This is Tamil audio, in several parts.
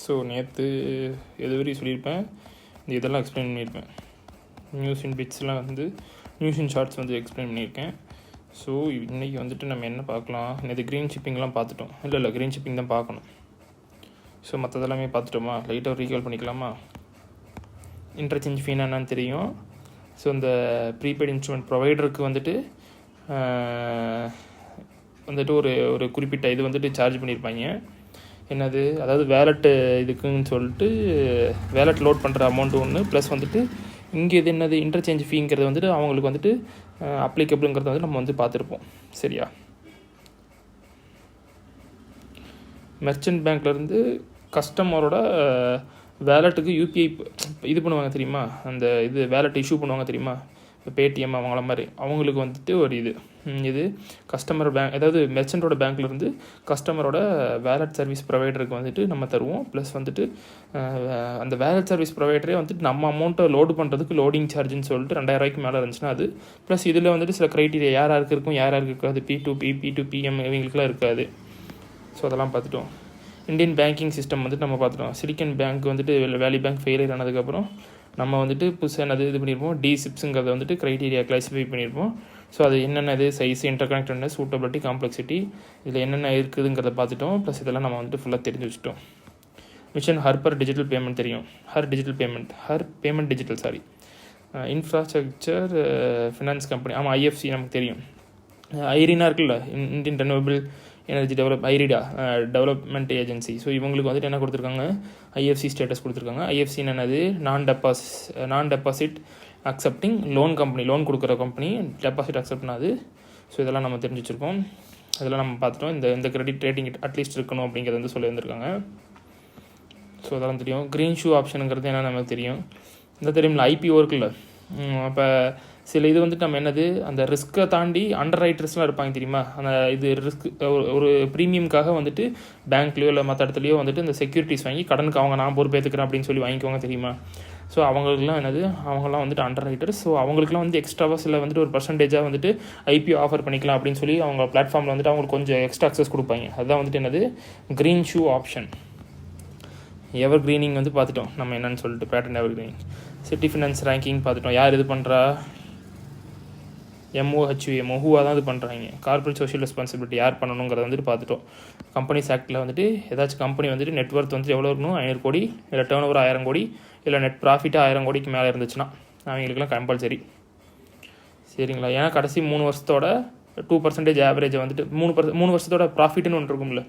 ஸோ நேற்று எதுவரையும் சொல்லியிருப்பேன், இதெல்லாம் எக்ஸ்பிளைன் பண்ணியிருப்பேன். நியூஸ் இன் பிட்ஸ்லாம் வந்து நியூஸ் இன் ஷார்ட்ஸ் வந்து எக்ஸ்பிளைன் பண்ணியிருக்கேன். ஸோ இன்றைக்கி வந்துட்டு நம்ம என்ன பார்க்கலாம், நேற்று க்ரீன் ஷிப்பிங்லாம் பார்த்துட்டோம். இல்லை க்ரீன் ஷிப்பிங் தான் பார்க்கணும். ஸோ மற்றதெல்லாமே பார்த்துட்டோமா, லைட்டாக ரீகால் பண்ணிக்கலாமா. இன்டர்சேஞ்ச் ஃபீனா என்னன்னு தெரியும். ஸோ இந்த ப்ரீபெய்ட் இன்ஸ்ட்ருமெண்ட் ப்ரொவைடருக்கு வந்துட்டு ஒரு ஒரு குறிப்பிட்ட இது வந்துட்டு சார்ஜ் பண்ணியிருப்பாங்க. என்னது, அதாவது வேலெட்டு இதுக்குன்னு சொல்லிட்டு வேலெட் லோட் பண்ணுற அமௌண்ட்டு ஒன்று, ப்ளஸ் வந்துட்டு இங்கே இது என்னது இன்டர்சேஞ்ச் ஃபீங்கிறது வந்துட்டு அவங்களுக்கு வந்துட்டு அப்ளிகபிளுங்கிறத வந்து நம்ம வந்து பார்த்துருப்போம். சரியா, மெர்ச்சன்ட் பேங்க்லேருந்து கஸ்டமரோட வேலெட்டுக்கு யூபிஐ இது பண்ணுவாங்க தெரியுமா, அந்த இது வேலெட் இஷ்யூ பண்ணுவாங்க தெரியுமா, இப்போ பேடிஎம் அவங்கள மாதிரி அவங்களுக்கு வந்துட்டு ஒரு இது கஸ்டமர் பேங்க், அதாவது மெர்ச்சன்ட்டோட பேங்க்லேருந்து கஸ்டமரோட வேலெட் சர்வீஸ் ப்ரொவைடருக்கு வந்துட்டு நம்ம தருவோம். ப்ளஸ் வந்துட்டு அந்த வேலெட் சர்வீஸ் ப்ரொவைடரே வந்துட்டு நம்ம அமௌண்ட்டை லோடு பண்ணுறதுக்கு லோடிங் சார்ஜுன்னு சொல்லிட்டு 2000 மேலே இருந்துச்சுன்னா அது, ப்ளஸ் இதில் வந்துட்டு சில க்ரைட்டீரியா யாருக்கு இருக்கும் யாருக்கு இருக்காது, P2P P2PM இவங்களுக்குலாம் இருக்காது. ஸோ அதெல்லாம் பார்த்துட்டோம். இந்தியன் பேங்கிங் சிஸ்டம் வந்துட்டு நம்ம பார்த்துட்டோம். சிலிக்கன் பேங்க் வந்துட்டு வேலி பேங்க் ஃபெயிலியர் ஆனதுக்கப்புறம் நம்ம வந்துட்டு புதுசாக என்னது இது பண்ணியிருப்போம், D-SIBSங்கிறத வந்துட்டு க்ரைட்டீரியா கிளாஸிஃபை பண்ணியிருப்போம். ஸோ அது என்னென்னது சைஸ், இன்டர்கனெக்டட்னஸ், சூட்டபிலிட்டி, காம்ப்ளெக்சிட்டி, இதில் என்னென்ன இருக்குதுங்கிறத பார்த்துட்டோம். ப்ளஸ் இதெல்லாம் நம்ம வந்துட்டு ஃபுல்லாக தெரிஞ்சு வச்சுட்டோம். மிஷன் ஹர் டிஜிட்டல் பேமெண்ட் தெரியும், her payment digital infrastructure finance company, ஆமாம் IFC நமக்கு தெரியும். ஐரினா இருக்குல்ல, Indian renewable energy development agency. So இவங்களுக்கு வந்துட்டு என்ன கொடுத்துருக்காங்க, IFC ஸ்டேட்டஸ் கொடுத்துருக்காங்க. IFC என்னது, நான் deposit accepting loan company, loan கொடுக்குற கம்பெனி, டெபாசிட் அக்செப்ட் பண்ணாது. ஸோ இதெல்லாம் நம்ம தெரிஞ்சு வச்சுருக்கோம். இதெல்லாம் நம்ம பார்த்துட்டோம். இந்த கிரெடிட் ரேட்டிங் அட்லீஸ்ட் இருக்கணும் அப்படிங்கிறது வந்து சொல்லி வந்திருக்காங்க. ஸோ அதெல்லாம் தெரியும். க்ரீன் ஷூ ஆப்ஷனுங்கிறது என்ன நமக்கு தெரியும். இந்த தெரியும்ல, IPO இருக்குல்ல. அப்போ சில இது வந்துட்டு நம்ம என்னது, அந்த ரிஸ்க்கை தாண்டி அண்டர் ரைட்டர்ஸ்லாம் இருப்பாங்க தெரியுமா, அந்த இது ரிஸ்க் ஒரு ப்ரீமியம்காக வந்துட்டு பேங்க்லேயோ இல்லை மற்ற இடத்துலையோ வந்துட்டு இந்த செக்யூரிட்டிஸ் வாங்கி கடனுக்கு அவங்க நான் பொறுப்பேற்றுக்கிறேன் அப்படின்னு சொல்லி வாங்கிக்குவாங்க தெரியுமா. ஸோ அவங்களுக்குலாம் என்னது, அவங்களாம் வந்துட்டு அண்டர் ரைட்டர்ஸ். ஸோ அவங்களுக்குலாம் வந்து எக்ஸ்ட்ராவாக சில வந்துட்டு ஒரு பர்சன்டேஜாக வந்துட்டு IPO ஆஃபர் பண்ணிக்கலாம் அப்படின்னு சொல்லி அவங்க பிளாட்ஃபார்மில் வந்துட்டு அவங்களுக்கு கொஞ்சம் எக்ஸ்ட்ரா அக்சஸ் கொடுப்பாங்க. அதுதான் வந்துட்டு என்னது, க்ரீன் ஷூ ஆப்ஷன். எவர் க்ரீனிங் வந்து பார்த்துட்டோம் நம்ம என்னன்னு சொல்லிட்டு, பேட்டர்ன் எவர் க்ரீனிங். சிட்டி ஃபினான்ஸ் ரேங்கிங் பார்த்துட்டோம். யார் இது பண்ணுறா, MOHUவாக தான் இது பண்ணுறாங்க. கார்பரேட் சோஷியல் ரெஸ்பான்சிபிலிட்டி யார் பண்ணணுங்கிறத வந்துட்டு பார்த்துட்டோம். கம்பெனிஸ் ஆக்டில் வந்துட்டு ஏதாச்சும் கம்பெனி வந்துட்டு நெட்ஒர்த் வந்துட்டு எவ்வளோ இருக்கணும், 500 கோடி, இல்லை டேர்ன் ஓவர் 1000 கோடி, இல்லை நெட் ப்ராஃபிட்டாக 1000 கோடிக்கு மேலே இருந்துச்சுன்னா அவங்களுக்குலாம் கம்பல்சரி. சரிங்களா, ஏன்னா கடைசி 3 வருஷத்தோட 2% ஆவரேஜை வந்துட்டு 3 வருஷத்தோட ப்ராஃபிட்னு ஒன்று இருக்கும்ல,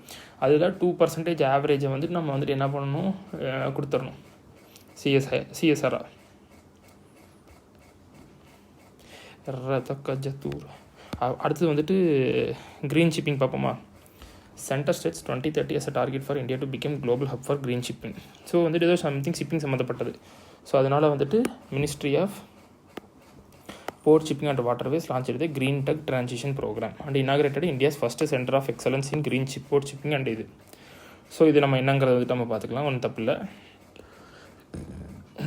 அதில் 2% ஆவரேஜை வந்துட்டு நம்ம வந்துட்டு என்ன பண்ணணும், கொடுத்துடணும். CSR. அடுத்தது வந்துட்டு க்ரீன் ஷிப்பிங் பார்ப்போமா. Centre states 2030 as a target for India to become global hub for green shipping. So வந்துட்டு ஏதோ சம்திங் ஷிப்பிங் சம்மந்தப்பட்டது. ஸோ அதனால் வந்துட்டு ministry of port shipping and waterways launch எடுத்து green tug transition program and inaugurated India's first centre of excellence in green port shipping and இது. ஸோ இது நம்ம என்னங்கிறத வந்துட்டு நம்ம பார்த்துக்கலாம், ஒன்றும் தப்பு இல்லை.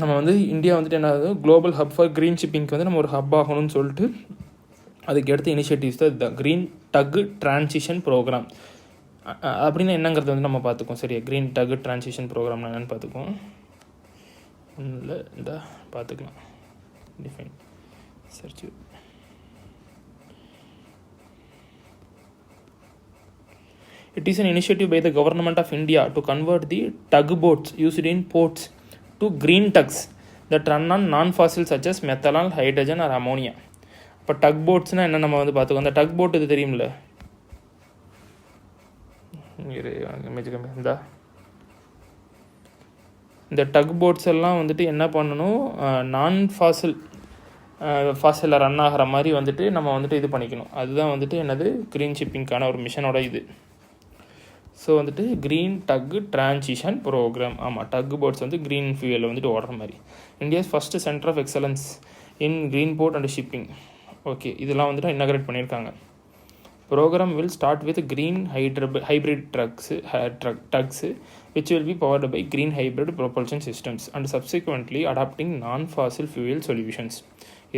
நம்ம வந்து இந்தியா வந்துட்டு என்ன ஆகுது, குளோபல் ஹப் ஃபார் க்ரீன் ஷிப்பிங்க்கு வந்து நம்ம ஒரு ஹப் ஆகணும்னு சொல்லிட்டு அதுக்கு எடுத்த இனிஷியேட்டிவ்ஸ் தான் the green tug transition programme. அப்படின்னு என்னங்கிறது வந்து நம்ம பார்த்துக்கோம். சரியா, க்ரீன் டக் டிரான்சிஷன் ப்ரோக்ராம்னா என்னென்னு பார்த்துக்குவோம். இல்லை இந்த பார்த்துக்கலாம். Define search. It is an initiative by the government of India to convert the tugboats used in ports to green tugs that run on non-fossil such as methanol, hydrogen or ammonia. இப்போ டக் போட்ஸ்னால் என்ன நம்ம வந்து பார்த்துக்கோம். அந்த டக் போட் இது தெரியும்ல, இந்த டக் போட்ஸ் எல்லாம் வந்துட்டு என்ன பண்ணணும், ஃபாசில் ரன் ஆகிற மாதிரி வந்துட்டு நம்ம வந்துட்டு இது பண்ணிக்கணும். அதுதான் வந்துட்டு என்னது, க்ரீன் ஷிப்பிங்க்கான ஒரு மிஷனோட இது. ஸோ வந்துட்டு க்ரீன் டக் டிரான்சிஷன் ப்ரோக்ராம். ஆமாம், டக் போட்ஸ் வந்து க்ரீன் ஃபியூயலில் வந்துட்டு ஓடுற மாதிரி. India's first centre of excellence in green port and shipping. Okay, இதெல்லாம் வந்துட்டு இனாகிரேட் பண்ணியிருக்காங்க. Programme will start with green hybrid tugs which will be powered by green hybrid propulsion systems and subsequently adopting non-fossil fuel solutions.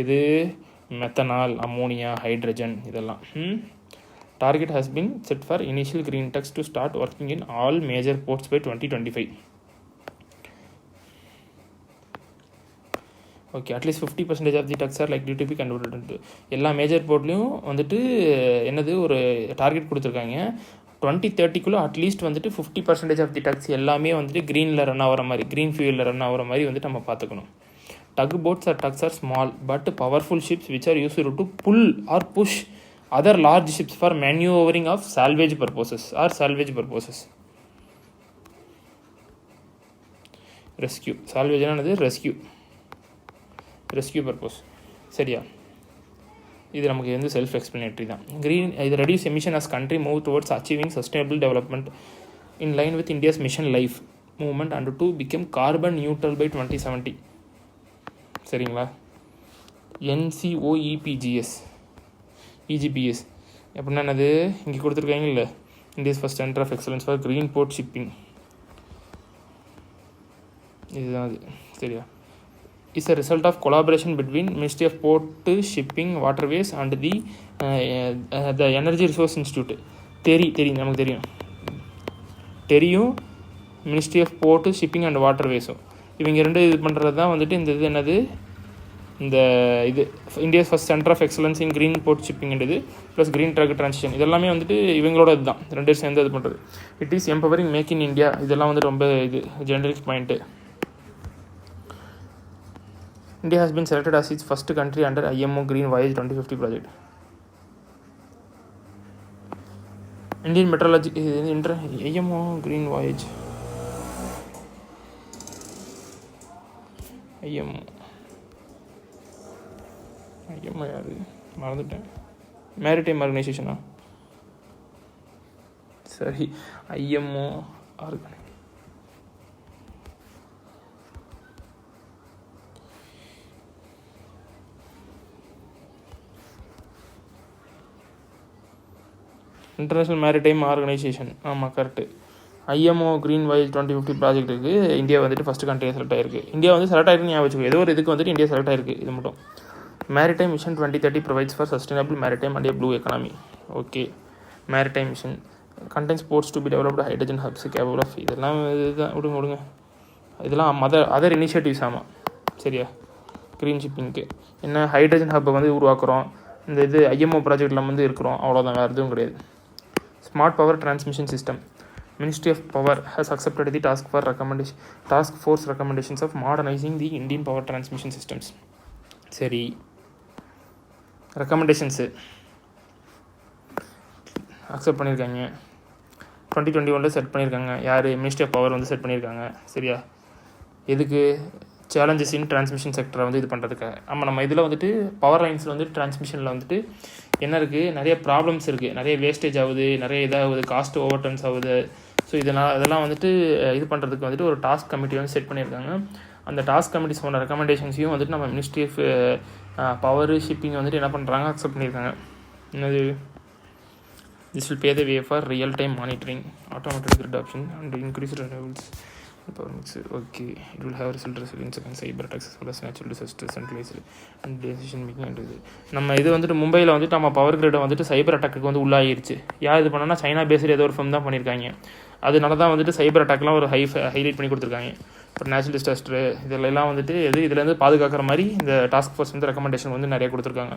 இது மெத்தனால், அம்மோனியா, ஹைட்ரஜன் இதெல்லாம். Target has been set for initial green tugs to start working in all major ports by 2025. Okay, at least 50% of the tugs are like to be converted. எல்லா மேஜர் போர்ட்லேயும் வந்துட்டு என்னது ஒரு டார்கெட் கொடுத்துருக்காங்க. 2030 அட்லீஸ்ட் வந்துட்டு 50% ஆஃப் தி டக்ஸ் எல்லாமே வந்துட்டு க்ரீனில் ரன் ஆகிற மாதிரி, க்ரீன் ஃபியூலில் ரன் ஆகிற மாதிரி வந்துட்டு நம்ம பார்த்துக்கணும். Tug boats or tugs are small but powerful ships which are used to pull or push other large ships for manoeuvring of salvage purposes. Rescue, சால்வேஜ்னானது ரெஸ்கியூ பர்பஸ். சரியா, இது நமக்கு வந்து செல்ஃப் எக்ஸ்பிளனேட்டரி தான். க்ரீன் இது reduce emission as country move towards achieving sustainable development in line with India's mission life movement and to become carbon neutral by 2070. சரிங்களா, EGPS அப்படின்னா என்னது, இங்கே கொடுத்துருக்காங்க இல்லை, India's first centre of excellence for green port shipping, இதுதான் அது. சரியா, is a result of collaboration between Ministry of Port, Shipping, Waterways and the Energy Resource Institute. தெரியும் நமக்கு தெரியும் ministry of port, shipping and வாட்டர்வேஸும் இவங்க ரெண்டு இது பண்ணுறது தான் வந்துட்டு இந்த இது என்னது, இந்த இது India's first centre of excellence in green port ஷிப்பிங்கிறது ப்ளஸ் க்ரீன் ட்ரக் ட்ரான்சிஷன், இதெல்லாமே வந்துட்டு இவங்களோட இதுதான், ரெண்டு பேரும் சேர்ந்து இது பண்ணுறது. It is empowering make in India, இதெல்லாம் வந்து ரொம்ப இது generic point. India has been selected as its first country under IMO Green Voyage 2050 project. Indian Meteorology IMO Green Voyage IMO யாரு மறந்துட்டேன், மேரிடைம் ஆர்கனைசேஷனா, சரி IMO இன்டர்நேஷ்னல் மேரிடைம் ஆர்கனைசேஷன். ஆமாம் கரெக்டு. IMO க்ரீன் வாயேஜ் 2050 ப்ராஜெக்ட்டுக்கு இந்தியா வந்துட்டு ஃபஸ்ட்டு கண்ட்ரியாக செலக்ட் ஆயிருக்கு. இந்தியா வந்து செலக்ட் ஆகிருக்குன்னு ஞாபகம் வச்சுக்கோ, ஏதோ ஒரு இதுக்கு வந்துட்டு இந்தியா செலக்ட் ஆயிருக்கு. இது மட்டும் maritime mission 2030 provides for sustainable maritime and blue economy. Okay, maritime mission contends ports to be developed hydrogen hubs capable of, இதெல்லாம் இதுதான் விடுங்க இதெல்லாம் அதர் இனிஷியேட்டிவ்ஸ். ஆமாம் சரியா, க்ரீன் ஷிப்பிங்க்கு என்ன ஹைட்ரஜன் ஹப்பை வந்து உருவாக்குறோம், இந்த இது IMO ப்ராஜெக்டில் வந்து இருக்கிறோம், அவ்வளோதான், வேறு எதுவும் கிடையாது. Smart power transmission system. Ministry of Power has accepted the task force recommendations of modernizing the Indian power transmission systems. சரி, ரெக்கமெண்டேஷன்ஸு அக்செப்ட் பண்ணியிருக்காங்க. 2021 செட் பண்ணியிருக்காங்க. யார்? மினிஸ்ட்ரி ஆஃப் பவர் வந்து செட் பண்ணியிருக்காங்க. சரியா, எதுக்கு? சேலஞ்சஸ் இன் டிரான்ஸ்மிஷன் செக்டரை வந்து இது பண்ணுறதுக்கு. நம்ம இதில் வந்துட்டு பவர் லைன்ஸில் வந்துட்டு டிரான்ஸ்மிஷனில் வந்துட்டு என்ன இருக்குது, நிறைய ப்ராப்ளம்ஸ் இருக்குது, நிறைய வேஸ்டேஜ் ஆகுது, நிறைய இதாகுது, காஸ்ட் ஓவர் டர்ன்ஸ் ஆகுது. ஸோ அதெல்லாம் வந்துட்டு இது பண்ணுறதுக்கு வந்துட்டு ஒரு டாஸ்க் கமிட்டி வந்து செட் பண்ணியிருக்காங்க. அந்த டாஸ்க் கமிட்டி சொன்ன ரெக்கமெண்டேஷன்ஸையும் வந்துட்டு நம்ம மினிஸ்ட்ரி ஆஃப் பவர் ஷிப்பிங் வந்துட்டு என்ன பண்ணுறாங்க, அக்செப்ட் பண்ணியிருக்காங்க. என்னது, this will pave the way for real time monitoring, automated grid option and increase renewables power mix. Okay, it will have resilience against cyber attacks as well as natural disasters, centralized and decision making and இது நம்ம இது வந்துட்டு மும்பையில் வந்துட்டு நம்ம பவர் கிரிட்டை வந்துட்டு சைபர் அட்டாக்கு வந்து உள்ளாகிடுச்சு. யார் இது பண்ணோன்னா சைனா பேஸ்டு ஏதோ ஒரு ஃபார்ம் தான் பண்ணியிருக்காங்க. அதனால தான் வந்துட்டு சைபர் அட்டாக்லாம் ஒரு ஹைலைட் பண்ணி கொடுத்துருக்காங்க. இப்போ நேச்சுரல் டிசாஸ்டர் இதெல்லாம் வந்துட்டு இதுலேருந்து பாதுகாக்கிற மாதிரி இந்த டாஸ்க் ஃபோர்ஸ் வந்து ரெக்கமெண்டேஷன் வந்து நிறைய கொடுத்துருக்காங்க.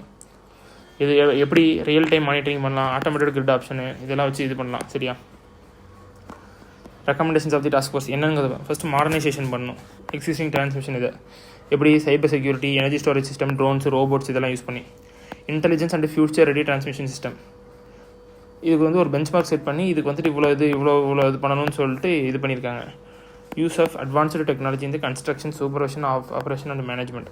இது எப்படி ரியல் டைம் மானிட்டரிங் பண்ணலாம், ஆட்டோமேட்டட் கிரிட் ஆப்ஷனு இதெல்லாம் வச்சு இது பண்ணலாம். சரியா, recommendations of the task force என்னங்கிறது ஃபஸ்ட்டு மாடர்னைசேஷன் பண்ணணும் எக்ஸிஸ்டிங் டிரான்ஸ்மிஷன். இதை எப்படி cyber security, energy storage system, drones, robots இதெல்லாம் யூஸ் பண்ணி intelligence and future ready transmission system. இதுக்கு வந்து ஒரு பெஞ்ச் மார்க் செட் பண்ணி இதுக்கு வந்துட்டு இவ்வளோ இது பண்ணணும்னு சொல்லிட்டு இது பண்ணியிருக்காங்க. யூஸ் ஆஃப் அட்வான்ஸ்டு டெக்னாலஜி இந்த construction, supervision, operation and management.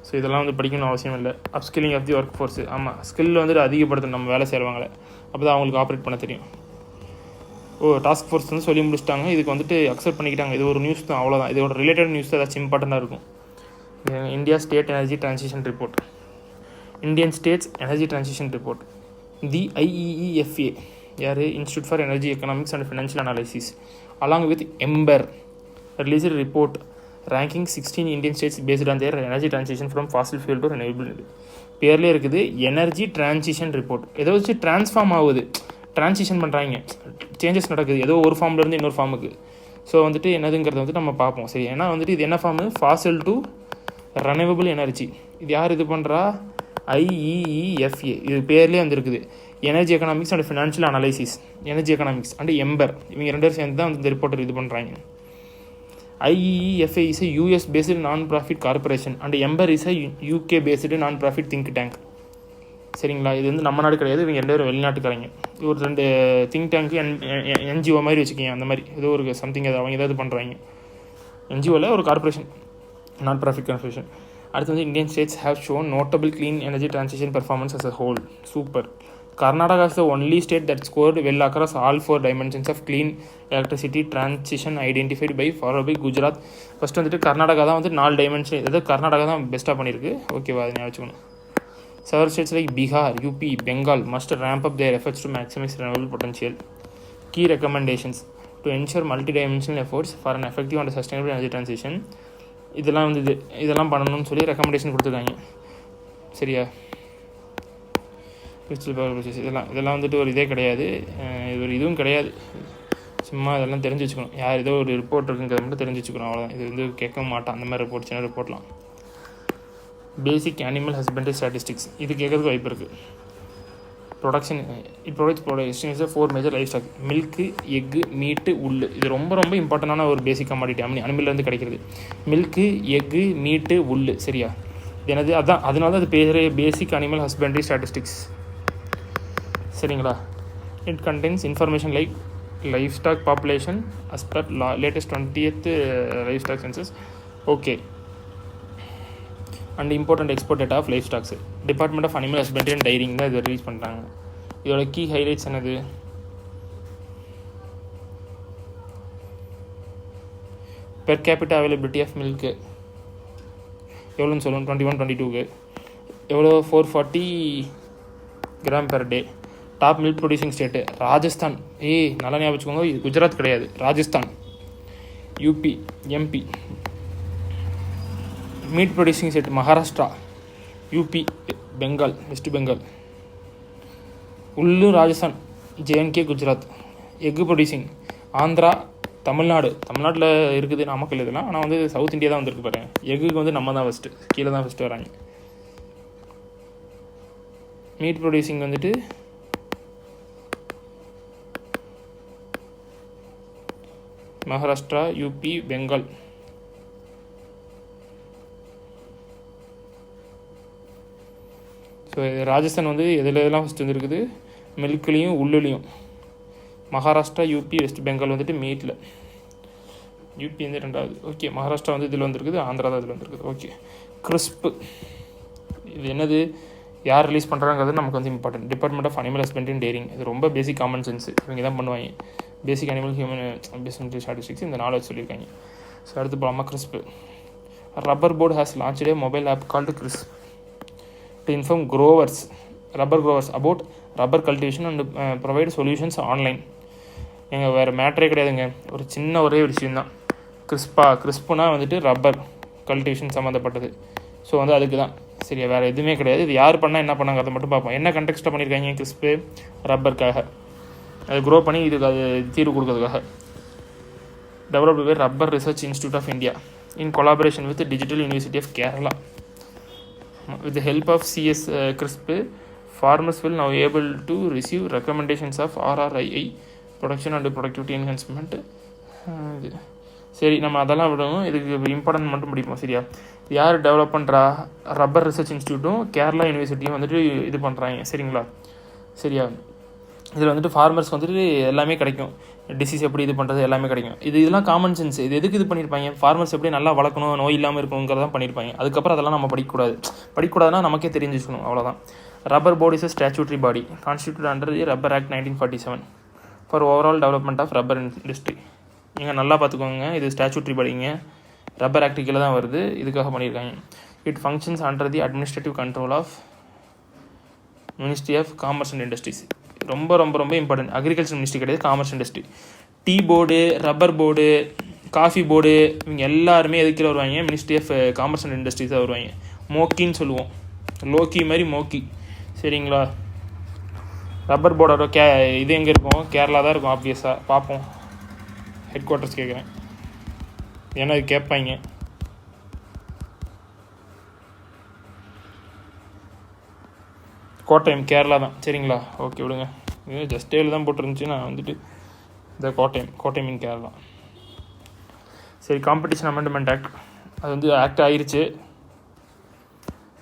So இதெல்லாம் வந்து படிக்கணும் அவசியம் இல்லை. Upskilling of the work force. ஆமாம், ஸ்கில் வந்துட்டு அதிகப்படுத்தணும் நம்ம வேலை செய்கிறவங்கள, அப்போ தான் அவங்களுக்கு ஆப்ரேட் பண்ண தெரியும். டாஸ்க் ஃபோர்ஸ் வந்து சொல்லி முடிச்சிட்டாங்க. இதுக்கு வந்துட்டு அக்செப்ட் பண்ணிக்கிட்டாங்க. இது ஒரு நியூஸ் தான், அவ்வளோதான். இதோட ரிலேட்டட் நியூஸ் தான் ஏதாச்சும் இம்பார்ட்டண்ட்டாக இருக்கும். India state energy transition report, Indian states energy transition report. The IEEFA, யார்? Institute for energy economics and financial analysis, along with Ember released report ranking 16 Indian states based on their energy transition from fossil fuel to renewable. பேர்லேயே இருக்குது எனர்ஜி டிரான்சிஷன் ரிப்போர்ட். ஏதோ வச்சு டிரான்ஸ்ஃபார்ம் ஆகுது, டிரான்சிஷன் பண்ணுறாங்க, சேஞ்சஸ் நடக்குது ஏதோ ஒரு ஃபார்ம்லேருந்து இன்னொரு ஃபார்முக்கு. ஸோ வந்துட்டு என்னதுங்கிறத வந்துட்டு நம்ம பார்ப்போம். சரி, ஏன்னா வந்துட்டு இது என்ன form, fossil to renewable energy. இது யார் இது பண்ணுறா? IEEFA. இது பேர்லேயே வந்துருக்குது, energy economics and financial analysis, energy economics and Ember. இவங்க 2 பேரும் சேர்ந்து தான் வந்து இந்த ரிப்போர்ட்டர் இது பண்ணுறாங்க. IEEFA is a US based non-profit corporation and எம்பர் is a UK based non-profit think tank. சரிங்களா? இது வந்து நம்ம நாடு கிடையாது, இவங்க 2 பேரும் வெளிநாட்டுக்காரங்க. ஒரு 2 திங்க் டேங்க் NGO மாதிரி வச்சுக்கிங்க, அந்த மாதிரி ஏதோ ஒரு சம்திங் அவங்க ஏதாவது பண்ணுறாங்க. NGOவில் ஒரு கார்பரேஷன், நான் ப்ராஃபிட் கார்பரேஷன். அடுத்து வந்து Indian states have shown notable clean energy transition performance as a whole. Super. Karnataka is the only state that scored well across all 4 dimensions of clean electricity transition identified by followed by Gujarat. First வந்துட்டு கர்நாடகா தான் வந்து 4 டைமென்ஷன், எதாவது கர்நாடகா தான் பெஸ்ட்டாக பண்ணியிருக்கு. ஓகேவா? அதை ஞாபகம் வச்சுக்கணும். Several states like Bihar, UP, Bengal must ramp up their efforts to maximize renewable potential. Key recommendations to ensure multi-dimensional efforts for an effective and sustainable energy transition. இதெல்லாம் பண்ணணும்னு சொல்லி ரெக்கமெண்டேஷன் கொடுத்துருக்காங்க. சரியா? இதெல்லாம் வந்துட்டு ஒரு இதே கிடையாது, இது ஒரு இதுவும் கிடையாது. சும்மா இதெல்லாம் தெரிஞ்சு வச்சுக்கணும். யார் ஏதோ ஒரு ரிப்போர்ட் இருக்குங்கிறத மட்டும் தெரிஞ்சு வச்சுக்கணும், அவ்வளோதான். இது வந்து கேட்க மாட்டான் அந்த மாதிரி ரிப்போர்ட், சின்ன ரிப்போர்ட்லாம். பேசிக் அனிமல் ஹஸ்பண்ட்ரி ஸ்டாட்டிஸ்டிக்ஸ், இது கேட்கறதுக்கு வாய்ப்பு இருக்குது. Production, production is 4 major livestock: milk, egg, meat, wool. இது ரொம்ப ரொம்ப இம்பார்ட்டண்டான ஒரு பேசிக் கமாடிட்டி அனிமல்லேருந்து கிடைக்கிறது. மில்க்கு, எக்கு, மீட்டு, உள். சரியா? எனது அதான், அதனால தான் அது பேர் பேசிக் அனிமல் ஹஸ்பண்ட்ரி ஸ்டாட்டிஸ்டிக்ஸ். சரிங்களா? It contains information like livestock population as per latest 20th livestock census. Okay. And important export data of livestocks. Department of animal husbandry and dairying தான் இதை ரிலீஸ் பண்ணுறாங்க. இதோட கீ ஹைலைட்ஸ் என்னது? Per capita availability of milk எவ்வளோன்னு சொல்லணும்? 21-22க்கு எவ்வளோ? 440 gram per day. Top milk producing state Rajasthan. நல்லா ஞாபகம் வச்சுக்கோங்க, இது குஜராத் கிடையாது, Rajasthan. UP, MP. Meat producing state Maharashtra, UP, Bengal, west Bengal. உள்ளூர் Rajasthan, JNK, Gujarat. Egg producing Andhra, Tamil Nadu. தமிழ்நாட்டில் இருக்குது, நாமக்கல் இதெல்லாம். ஆனால் வந்து சவுத் இந்தியா தான் வந்துருக்கு பாருங்க. எக்குக்கு வந்து நம்ம தான் ஃபஸ்ட்டு, கீழே தான் ஃபஸ்ட்டு வராங்க. மீட் ப்ரொடியூசிங் வந்துட்டு மகாராஷ்டிரா, UP, பெங்கால். ஸோ ராஜஸ்தான் வந்து எதுலாம் ஃபஸ்ட்டு வந்துருக்குது? மில்க்லேயும் உள்ளுலேயும். மகாராஷ்டிரா, UP, வெஸ்ட் பெங்கால் வந்துட்டு மீட்டில். UP வந்து 2வது. ஓகே. மகாராஷ்டிரா வந்து இதில் வந்துருக்குது, ஆந்திரா தான் இதில் வந்துருக்குது. ஓகே. கிறிஸ்ப், இது என்னது, யார் ரிலீஸ் பண்ணுறாங்கிறது நமக்கு வந்து important. Department of animal husbandry and dairying. இது ரொம்ப பேசிக் காமன் சென்ஸ், இவங்க தான் பண்ணுவாங்க. Basic animal human husbandry statistics இந்த 4 சொல்லியிருக்காங்க. ஸோ அடுத்து போகலாமா? Crisp. Rubber board has launched a mobile app called Crisp to inform rubber growers about rubber cultivation and provide solutions online. எங்கள் வேறு மேட்ரே கிடையாதுங்க, ஒரு சின்ன ஒரே விஷயந்தான். கிறிஸ்புனா வந்துட்டு ரப்பர் கல்டிவேஷன் சம்மந்தப்பட்டது. ஸோ வந்து அதுக்கு தான். சரியா? வேறு எதுவுமே கிடையாது. இது யார் பண்ணால் என்ன பண்ணாங்க அதை மட்டும் பார்ப்போம். என்ன கண்டெக்ஸ்ட்டாக பண்ணியிருக்காங்க? கிறிஸ்பு ரப்பருக்காக, அது க்ரோ பண்ணி இதுக்கு அது தீர்வு கொடுக்கறதுக்காக. Developed by rubber research institute of India in collaboration with digital university of Kerala. With the help of CS Crisp, farmers will now able to receive recommendations of RRII, production and productivity enhancement. சரி, நம்ம அதெல்லாம் விடணும். இதுக்கு இம்பார்ட்டன்ட் மட்டும் படிப்போம். சரியா? யார் டெவலப் பண்ணுறா? ரப்பர் ரிசர்ச் இன்ஸ்டியூட்டும் கேரளா யூனிவர்சிட்டியும் வந்துட்டு இது பண்ணுறாங்க. சரிங்களா? சரியா? இதில் வந்துட்டு ஃபார்மர்ஸ் வந்துட்டு எல்லாமே கிடைக்கும். டிசீஸ் எப்படி இது பண்ணுறது எல்லாமே கிடைக்கும். இதெல்லாம் காமன் சென்ஸ். இது எதுக்கு இது பண்ணியிருப்பாங்க? ஃபார்மர்ஸ் எப்படி நல்லா வளர்க்கணும், நோய் இல்லாமல் இருக்கணுங்கிறதான் பண்ணியிருப்பாங்க. அதுக்கப்புறம் அதெல்லாம் நம்ம படிக்கக்கூடாதுன்னா நமக்கே தெரிஞ்சு வச்சுக்கணும், அவ்வளோதான். Rubber board is a statutory body constituted under the Rubber Act 1947 for overall development of rubber industry. நீங்கள் நல்லா பார்த்துக்கோங்க, இது ஸ்டாச்சுட்ரி பாடிங்க, ரப்பர் ஆக்ட் கீழே தான் வருது, இதுக்காக பண்ணியிருக்காங்க. It functions under the administrative control of ministry of commerce and industries. ரொம்ப ரொம்ப ரொம்ப இம்பார்ட்டன்ட். அக்ரிகல்ச்சர் மினிஸ்ட்ரி கிடையாது, commerce industry. Tea board, rubber board, coffee board, இவங்க எல்லாருமே எதுக்கில் வருவாங்க? Ministry of commerce and industries தான் வருவாங்க. மோக்கின்னு சொல்லுவோம், லோக்கி மாதிரி மோக்கி. சரிங்களா? ரப்பர் போர்டோட இது எங்கே இருக்கும்? கேரளா தான் இருக்கும் ஆப்வியஸாக. பார்ப்போம், ஹெட் குவார்ட்டர்ஸ் கேட்குறேன், ஏன்னா இது கேட்பாங்க. கோட்டயம் கேரளா தான். சரிங்களா, ஓகே விடுங்க. இது ஜஸ்ட் டேல தான் போட்டிருந்துச்சு. நான் வந்துட்டு இந்த கோட்டயம் இன் கேரளா. சரி, காம்படிஷன் அமெண்ட்மெண்ட் ஆக்ட் அது வந்து ஆக்ட் ஆயிருச்சு.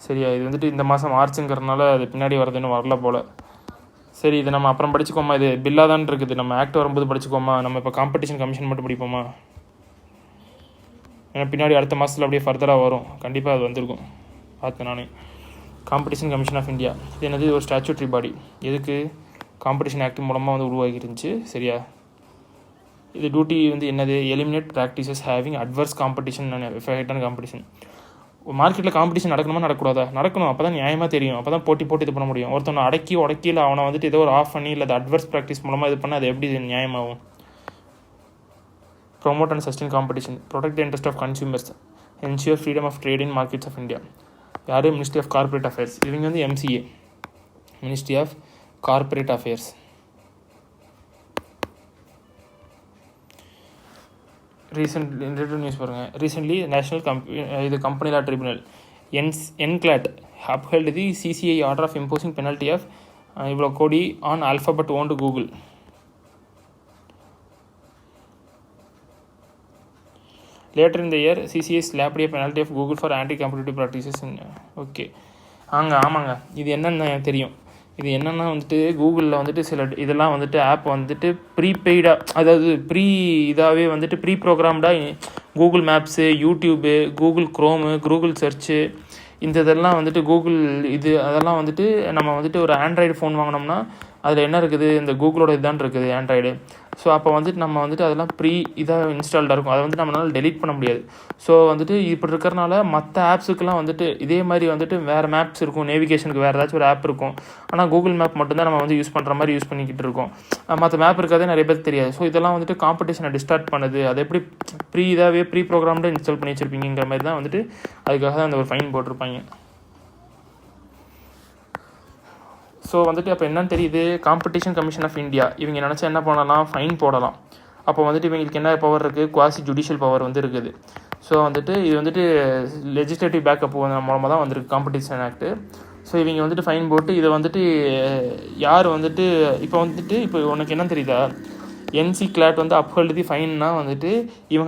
சரியா, இது வந்துட்டு இந்த மாதம் மார்ச்சுங்கிறதுனால அது பின்னாடி வரதுன்னு வரல போல். சரி, இது நம்ம அப்புறம் படிச்சுக்கோமா. இது பில்லாக தான் இருக்குது. நம்ம ஆக்ட் வரும்போது படிச்சுக்கோமா. நம்ம இப்போ காம்படிஷன் கமிஷன் மட்டும் படிப்போமா. ஏன்னா பின்னாடி அடுத்த மாதத்தில் அப்படியே ஃபர்தராக வரும். கண்டிப்பாக அது வந்திருக்கும், பார்த்து நானே. காம்படிஷன் கமிஷன் ஆஃப் இந்தியா இது என்னது, ஒரு ஸ்டாச்சுட்ரி பாடி. எதுக்கு, காம்படிஷன் ஆக்ட் மூலமாக வந்து உருவாகி இருந்துச்சு. சரியா, இது டியூட்டி வந்து என்னது, eliminate practices having adverse competition எஃபெக்டான காம்படிஷன். மார்க்கெட்டில் காம்படிஷன் நடக்கணுமா நடக்கூடாதா, நடக்கணும். அப்போ தான் நியாயமாக தெரியும். அப்போ தான் போட்டி இது பண்ண முடியும். ஒருத்தவனை உடக்கியில் அவனை வந்துட்டு ஏதோ ஒரு ஆஃப் பண்ணி இல்லை அட்வர்ஸ் ப்ராக்டிஸ் மூலமாக இது பண்ணால் அது எப்படி நியாயமாகும். Promote and sustain competition, protect the interest of consumers, ensure freedom of trade in markets of India. யார், மினிஸ்ட்ரி ஆஃப் கார்பரேட் அஃபேர்ஸ். இவங்க வந்து MCA, ministry of corporate affairs. News பாருங்கள். Recently national company law tribunal NCLAT upheld the CCI order of imposing penalty of இவ்வளோ கோடி on Alphabet owned Google. Later in the year, CCI slapped a penalty of Google for anti-competitive practices. Okay, ஆமாங்க. இது என்னென்னு தெரியும். இது என்னென்னா வந்துட்டு கூகுளில் வந்துட்டு சில இதெல்லாம் வந்துட்டு ஆப் வந்துட்டு ப்ரீபெய்டாக, அதாவது இதாகவே வந்துட்டு ப்ரீ ப்ரோக்ராம்டாக Google Maps, YouTube, Google Chrome, Google Search, இதெல்லாம் வந்துட்டு கூகுள் அதெல்லாம் வந்துட்டு நம்ம வந்துட்டு ஒரு ஆண்ட்ராய்டு ஃபோன் வாங்கினோம்னா அதில் என்ன இருக்குது, இந்த கூகுளோட இதுதான் இருக்குது ஆண்ட்ராய்டு. ஸோ அப்போ வந்துட்டு நம்ம வந்துட்டு அதெல்லாம் இதாக இன்ஸ்டால்டாக இருக்கும். அதை வந்துட்டு நம்மளால் டெலீட் பண்ண முடியாது. ஸோ வந்துட்டு இப்படி இருக்கிறனால மற்ற ஆப்ஸுக்கெல்லாம் வந்துட்டு இதே மாதிரி வந்துட்டு வேறு மேப்ஸ் இருக்கும், நேவிகேஷனுக்கு வேறு ஏதாச்சும் ஒரு ஆப் இருக்கும். ஆனால் கூகுள் மேப் மட்டும்தான் நம்ம வந்து யூஸ் பண்ணுற மாதிரி யூஸ் பண்ணிக்கிட்டு இருக்கோம். மற்ற மேப் இருக்காதே நிறைய பேர் தெரியாது. ஸோ இதெல்லாம் வந்துட்டு காம்படிஷனை டிஸ்டார்ட் பண்ணுது. அதை எப்படி ப்ரீ ப்ரோக்ராம்டாக இன்ஸ்டால் பண்ணி வச்சுருப்பீங்கிற மாதிரி தான் வந்துட்டு அதுக்காக தான் அந்த ஒரு ஃபைன் போட்டிருப்பாங்க. ஸோ வந்துட்டு அப்போ என்னன்னு தெரியுது, காம்படிஷன் கமிஷன் ஆஃப் இந்தியா இவங்க நினச்சா என்ன பண்ணலாம், ஃபைன் போடலாம். அப்போ வந்துட்டு இவங்களுக்கு என்ன பவர் இருக்குது, குவாசி ஜுடிஷியல் பவர் வந்து இருக்குது. ஸோ வந்துட்டு இது வந்துட்டு லெஜிஸ்லேட்டிவ் பேக்கப் மூலமாக தான் வந்திருக்கு காம்படிஷன் ஆக்ட்டு. ஸோ இவங்க வந்துட்டு ஃபைன் போட்டு இதை வந்துட்டு யார் வந்துட்டு இப்போ உனக்கு என்ன தெரியுதா, NCLAT வந்து அப்ஹெல்ட் தி ஃபைன்னா வந்துட்டு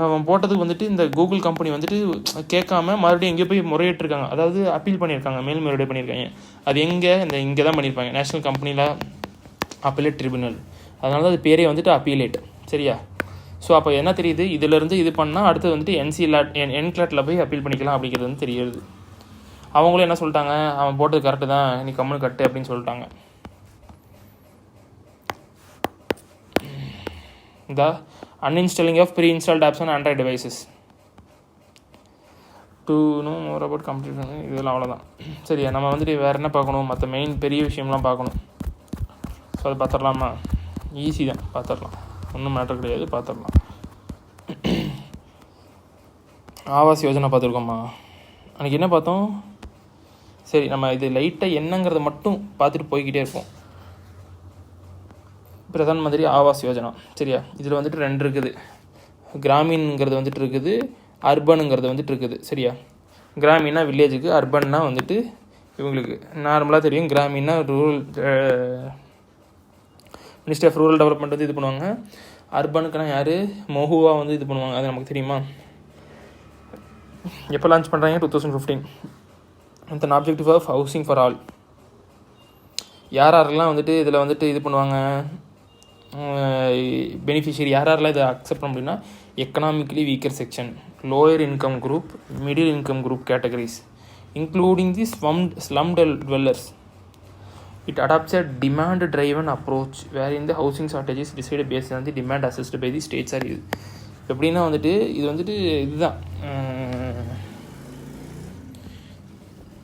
அவன் போட்டதுக்கு வந்துட்டு இந்த கூகுள் கம்பெனி வந்துட்டு கேட்காம மறுபடியும் எங்கேயோ போய் முறையிட்டிருக்காங்க. அதாவது அப்பீல் பண்ணியிருக்காங்க, மேல்முறையீடு பண்ணியிருக்காங்க. அது இங்கே தான் பண்ணியிருப்பாங்க, நேஷனல் கம்பெனியில் அப்பீலேட் ட்ரிபியூனல். அதனால தான் அது பேரே வந்துட்டு அப்பீலேட். சரியா, ஸோ அப்போ என்ன தெரியுது, இதிலேருந்து இது பண்ணால் அடுத்து வந்துட்டு NCLAT போய் அப்பீல் பண்ணிக்கலாம் அப்படிங்கிறது வந்து தெரியுது. அவங்களும் என்ன சொல்லிட்டாங்க, அவன் போட்டது கரெக்டு தான், நீ கம்முன்னு கட்டு அப்படின்னு சொல்லிட்டாங்க. The uninstalling of pre-installed apps on Android devices. To know more about competition, இதெல்லாம் அவ்வளோதான். சரியா, நம்ம வந்துட்டு வேறு என்ன பார்க்கணும், மற்ற மெயின் பெரிய விஷயம்லாம் பார்க்கணும். ஸோ அது பார்த்துடலாமா, ஈஸி தான், பார்த்துடலாம், ஒன்றும் மேட்டர் கிடையாது, பார்த்துடலாம். ஆவாஸ் யோஜனா பார்த்துருக்கோம்மா. அன்றைக்கி என்ன பார்த்தோம், சரி நம்ம இது லைட்டாக என்னங்கிறத மட்டும் பார்த்துட்டு போய்கிட்டே இருப்போம். பிரதான் மந்திரி ஆவாஸ் யோஜனா. சரியா, இதில் வந்துட்டு 2 இருக்குது, கிராமின்ங்கிறது வந்துட்டு இருக்குது, அர்பனுங்கிறது வந்துட்டு இருக்குது. சரியா, கிராமின்னா வில்லேஜுக்கு, அர்பன்னா வந்துட்டு இவங்களுக்கு நார்மலாக தெரியும். கிராமின்னா rural, ministry of rural development வந்து இது பண்ணுவாங்க. அர்பனுக்குன்னா யார், மொஹுவா வந்து இது பண்ணுவாங்க. அது நமக்கு தெரியுமா. எப்போ லான்ச் பண்ணுறாங்க, 2015. With an objective of housing for all. யாரெல்லாம் வந்துட்டு இதில் வந்துட்டு இது பண்ணுவாங்க, பெனிஃபிஷியரி யாரெல்லாம் இதை அக்செப்ட் பண்ண முடியும்னா, economically weaker section, lower income group, middle income group categories, including the slum dwellers. It adopts a demand-driven approach wherein the housing shortage is decided based on the demand assessed by the states. இது எப்படின்னா வந்துட்டு இது வந்துட்டு இதுதான்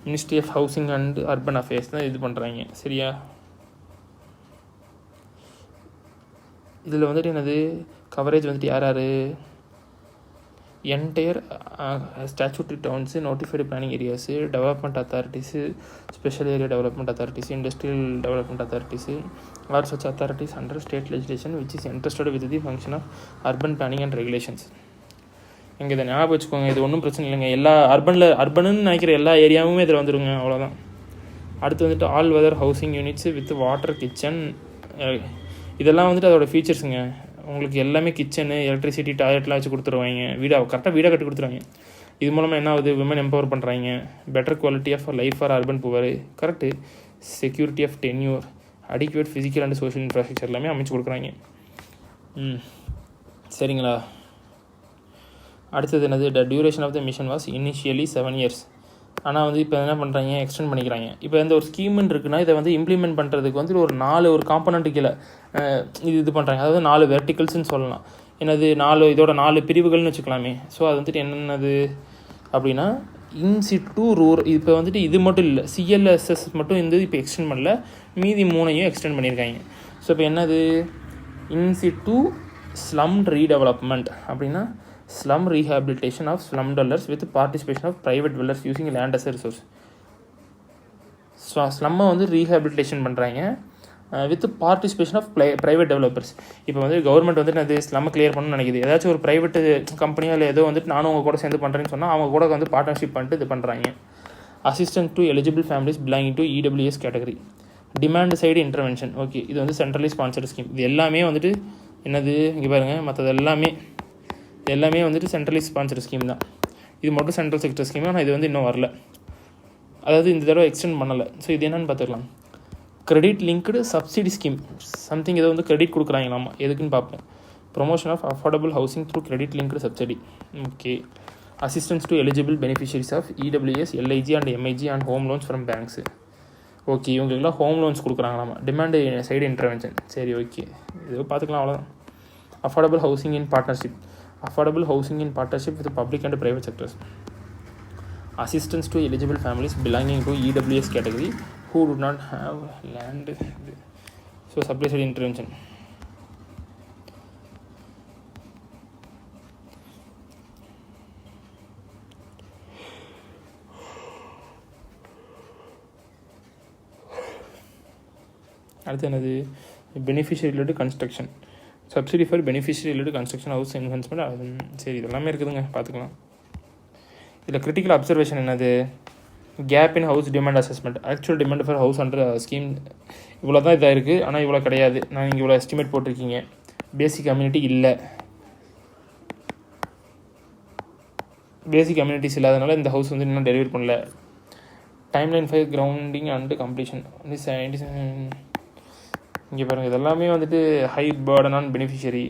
ministry of housing and urban affairs தான் இது பண்ணுறாங்க. சரியா, இதில் வந்துட்டு என்னது கவரேஜ் வந்துட்டு யார் entire statutory towns, notified planning areas, development authorities, special area development authorities, industrial development authorities, or such authorities under state legislation which is interested with the function of urban planning and regulations. இங்கே இதை ஞாபகம் வச்சுக்கோங்க, இது ஒன்றும் பிரச்சனை இல்லைங்க. எல்லா அர்பனுன்னு நினைக்கிற எல்லா ஏரியாவுமே இதில் வந்துடுங்க, அவ்வளோதான். அடுத்து வந்துட்டு all weather housing units with water kitchen. இதெல்லாம் வந்துட்டு அதோட ஃபீச்சர்ஸுங்க. உங்களுக்கு எல்லாமே கிச்சனு, எலக்ட்ரிசிட்டி, டாய்லெட்லாம் வச்சு கொடுத்துருவாங்க. கரெக்டாக வீடாக கட்டி கொடுத்துருவாங்க. இது மூலமாக என்ன ஆகுது, விமன் எம்பவர் பண்ணுறாங்க. Better quality of life for urban poor. Correct. Security of tenure, adequate physical and social infrastructure எல்லாமே அமைச்சு கொடுக்குறாங்க. சரிங்களா. அடுத்தது என்னது, the duration of the mission was initially 7 years. ஆனால் வந்து இப்போ என்ன பண்ணுறாங்க, எக்ஸ்டெண்ட் பண்ணிக்கிறாங்க. இப்போ எந்த ஒரு ஸ்கீம்னு இருக்குன்னா இதை வந்து இம்ப்ளிமெண்ட் பண்ணுறதுக்கு வந்து ஒரு 4 காம்பனண்ட்டு கீழே இது பண்ணுறாங்க. அதாவது 4 வெர்டிகல்ஸ்ன்னு சொல்லலாம். என்னது 4 இதோட 4 பிரிவுகள்னு வச்சுக்கலாமே. ஸோ அது வந்துட்டு என்னென்னது அப்படின்னா, இன்சிட்டு ரூரல். இப்போ வந்துட்டு இது மட்டும் இல்லை, சிஎல்எஸ்எஸ் மட்டும் இப்போ எக்ஸ்டெண்ட் பண்ணல, மீதி 3ஐயும் எக்ஸ்டெண்ட் பண்ணியிருக்காங்க. ஸோ இப்போ என்னது, இன்சிட்டு ஸ்லம் ரீடெவலப்மெண்ட் அப்படின்னா slum rehabilitation of slum developers with participation of private developers using land as resource. ஸ்லம்மை வந்து ரீஹாபிலிட்டேஷன் பண்ணுறாங்க with participation of private developers. இப்போ வந்து கவர்மெண்ட் வந்துட்டு அது ஸ்லம்மை கிளியர் பண்ணணும்னு நினைக்கிது. ஏதாச்சும் ஒரு ப்ரைவேட் கம்பெனியோ இல்லை ஏதோ வந்துட்டு நானும் அவங்க கூட சேர்ந்து பண்ணுறேன்னு சொன்னால் அவங்க கூட வந்து பார்ட்னர்ஷிப் பண்ணிட்டு இது பண்ணுறாங்க. Assistant to eligible families belonging to EWS category. Demand side intervention. Okay, இது வந்து சென்ட்ரலி ஸ்பான்சர்டு ஸ்கீம். இது எல்லாமே வந்துட்டு என்னது, இங்கே பாருங்கள், மற்றது எல்லாமே வந்துட்டு சென்ட்ரலி ஸ்பான்சர்டு ஸ்கீம் தான். இது மட்டும் சென்ட்ரல் செக்டர் ஸ்கீம். ஆனால் இது வந்து இன்னும் வரல, அதாவது இந்த தடவை எக்ஸ்டெண்ட் பண்ணலை. ஸோ இது என்னென்னு பார்த்துக்கலாம். Credit linked subsidy scheme. Something இதை வந்து கிரெடிட் கொடுக்குறாங்களாமா, எதுக்குன்னு பார்ப்போம். Promotion of affordable housing through credit linked subsidy. Okay. Assistance to eligible beneficiaries of EWS, LIG and MIG and home loans from banks. Okay, இவங்களுக்குலாம் ஹோம் லோன்ஸ் கொடுக்குறாங்களாமா. Demand side intervention. சரி, ஓகே, இது பார்த்துக்கலாம், அவ்வளோதான். Affordable housing in partnership. Affordable housing in partnership with public and private sectors. Assistance to eligible families belonging to EWS category who do not have land. So supply side intervention. அடுத்து என்னது, beneficiary related construction. Subsidy for beneficiary related construction house enhancement. அது சரி, இதெல்லாமே இருக்குதுங்க, பார்த்துக்கலாம். இதில் கிரிட்டிக்கல் அப்சர்வேஷன் என்னது, gap in house demand assessment. Actual demand for house under scheme இவ்வளோ தான் இதாக இருக்குது, ஆனால் இவ்வளோ கிடையாது. நான் இங்கே இவ்வளோ எஸ்டிமேட் போட்டிருக்கீங்க. பேசிக் கம்யூனிட்டி இல்லை, பேசிக் கம்யூனிட்டிஸ் இல்லாதனால இந்த ஹவுஸ் வந்து இன்னும் டெலிவரி பண்ணல. Timeline for grounding and completion. இங்கே பாருங்கள், இதெல்லாமே வந்துட்டு high burden on beneficiary.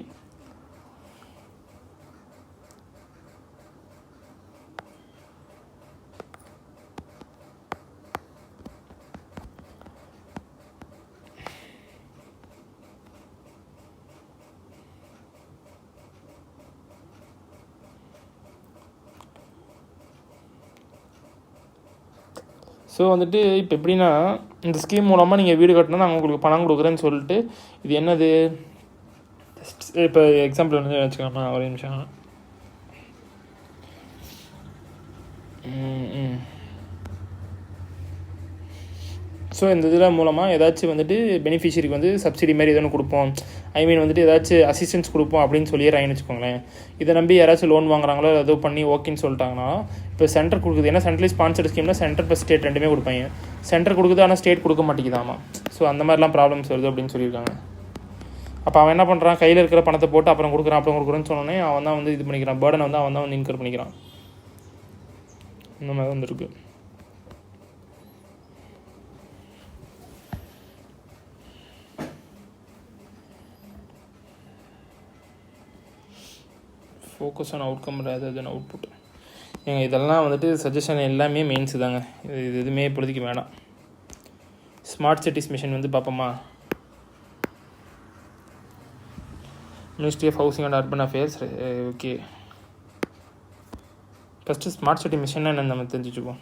So வந்துட்டு இப்போ எப்படின்னா, இந்த ஸ்கீம் மூலமாக நீங்கள் வீடு கட்டினா நாங்கள் உங்களுக்கு பணம் கொடுக்குறேன்னு சொல்லிட்டு, இது என்னது, இப்போ எக்ஸாம்பிள் வந்து வச்சுக்கோமா, ஒரு நிமிஷம். ஸோ இந்த இதில் மூலமாக ஏதாச்சும் வந்துட்டு பெனிஃபிஷரிக்கு வந்து சப்சிடி மாதிரி எதுவும் கொடுப்போம், வந்துட்டு ஏதாச்சும் அசிஸ்டன்ஸ் கொடுப்போம் அப்படின்னு சொல்லிடுறாங்கன்னு வச்சுக்கோங்களேன். இதை நம்பி யாராச்சும் லோன் வாங்குறாங்களோ ஏதோ பண்ணி ஓகேன்னு சொல்லிட்டாங்கன்னா, இப்போ சென்டர் கொடுக்குது. ஏன்னா சென்ட்ரலி ஸ்பான்சர்ட் ஸ்கீம்னா சென்டர் ப்ளஸ் ஸ்டேட் ரெண்டுமே கொடுப்பாங்க. சென்டர் கொடுக்குது, ஆனால் ஸ்டேட் கொடுக்க மாட்டேங்குதாமா. ஸோ அந்த மாதிரிலாம் ப்ராப்ளம்ஸ் வருது அப்படின்னு சொல்லியிருக்காங்க. அப்போ அவன் என்ன பண்ணுறான், கையில் இருக்கிற பணத்தை போட்டு அப்புறம் கொடுக்குறேன்னு சொன்னோன்னே அவன் தான் வந்து இது பண்ணிக்கிறான், பேர்டனை வந்து அவன் தான் வந்து இன்கர் பண்ணிக்கிறான். இந்த மாதிரி வந்துருக்கு. Focus on outcome rather then output. இதெல்லாம் வந்துட்டு சஜஷன் எல்லாமே மெயின்ஸு தாங்க. இது எதுவுமே இப்போதைக்கு வேணாம். ஸ்மார்ட் சிட்டிஸ் மிஷன் வந்து பார்ப்போமா. Ministry of housing and urban affairs. Okay, first smart city mission என்னென்னு நம்ம தெரிஞ்சுச்சுப்போம்.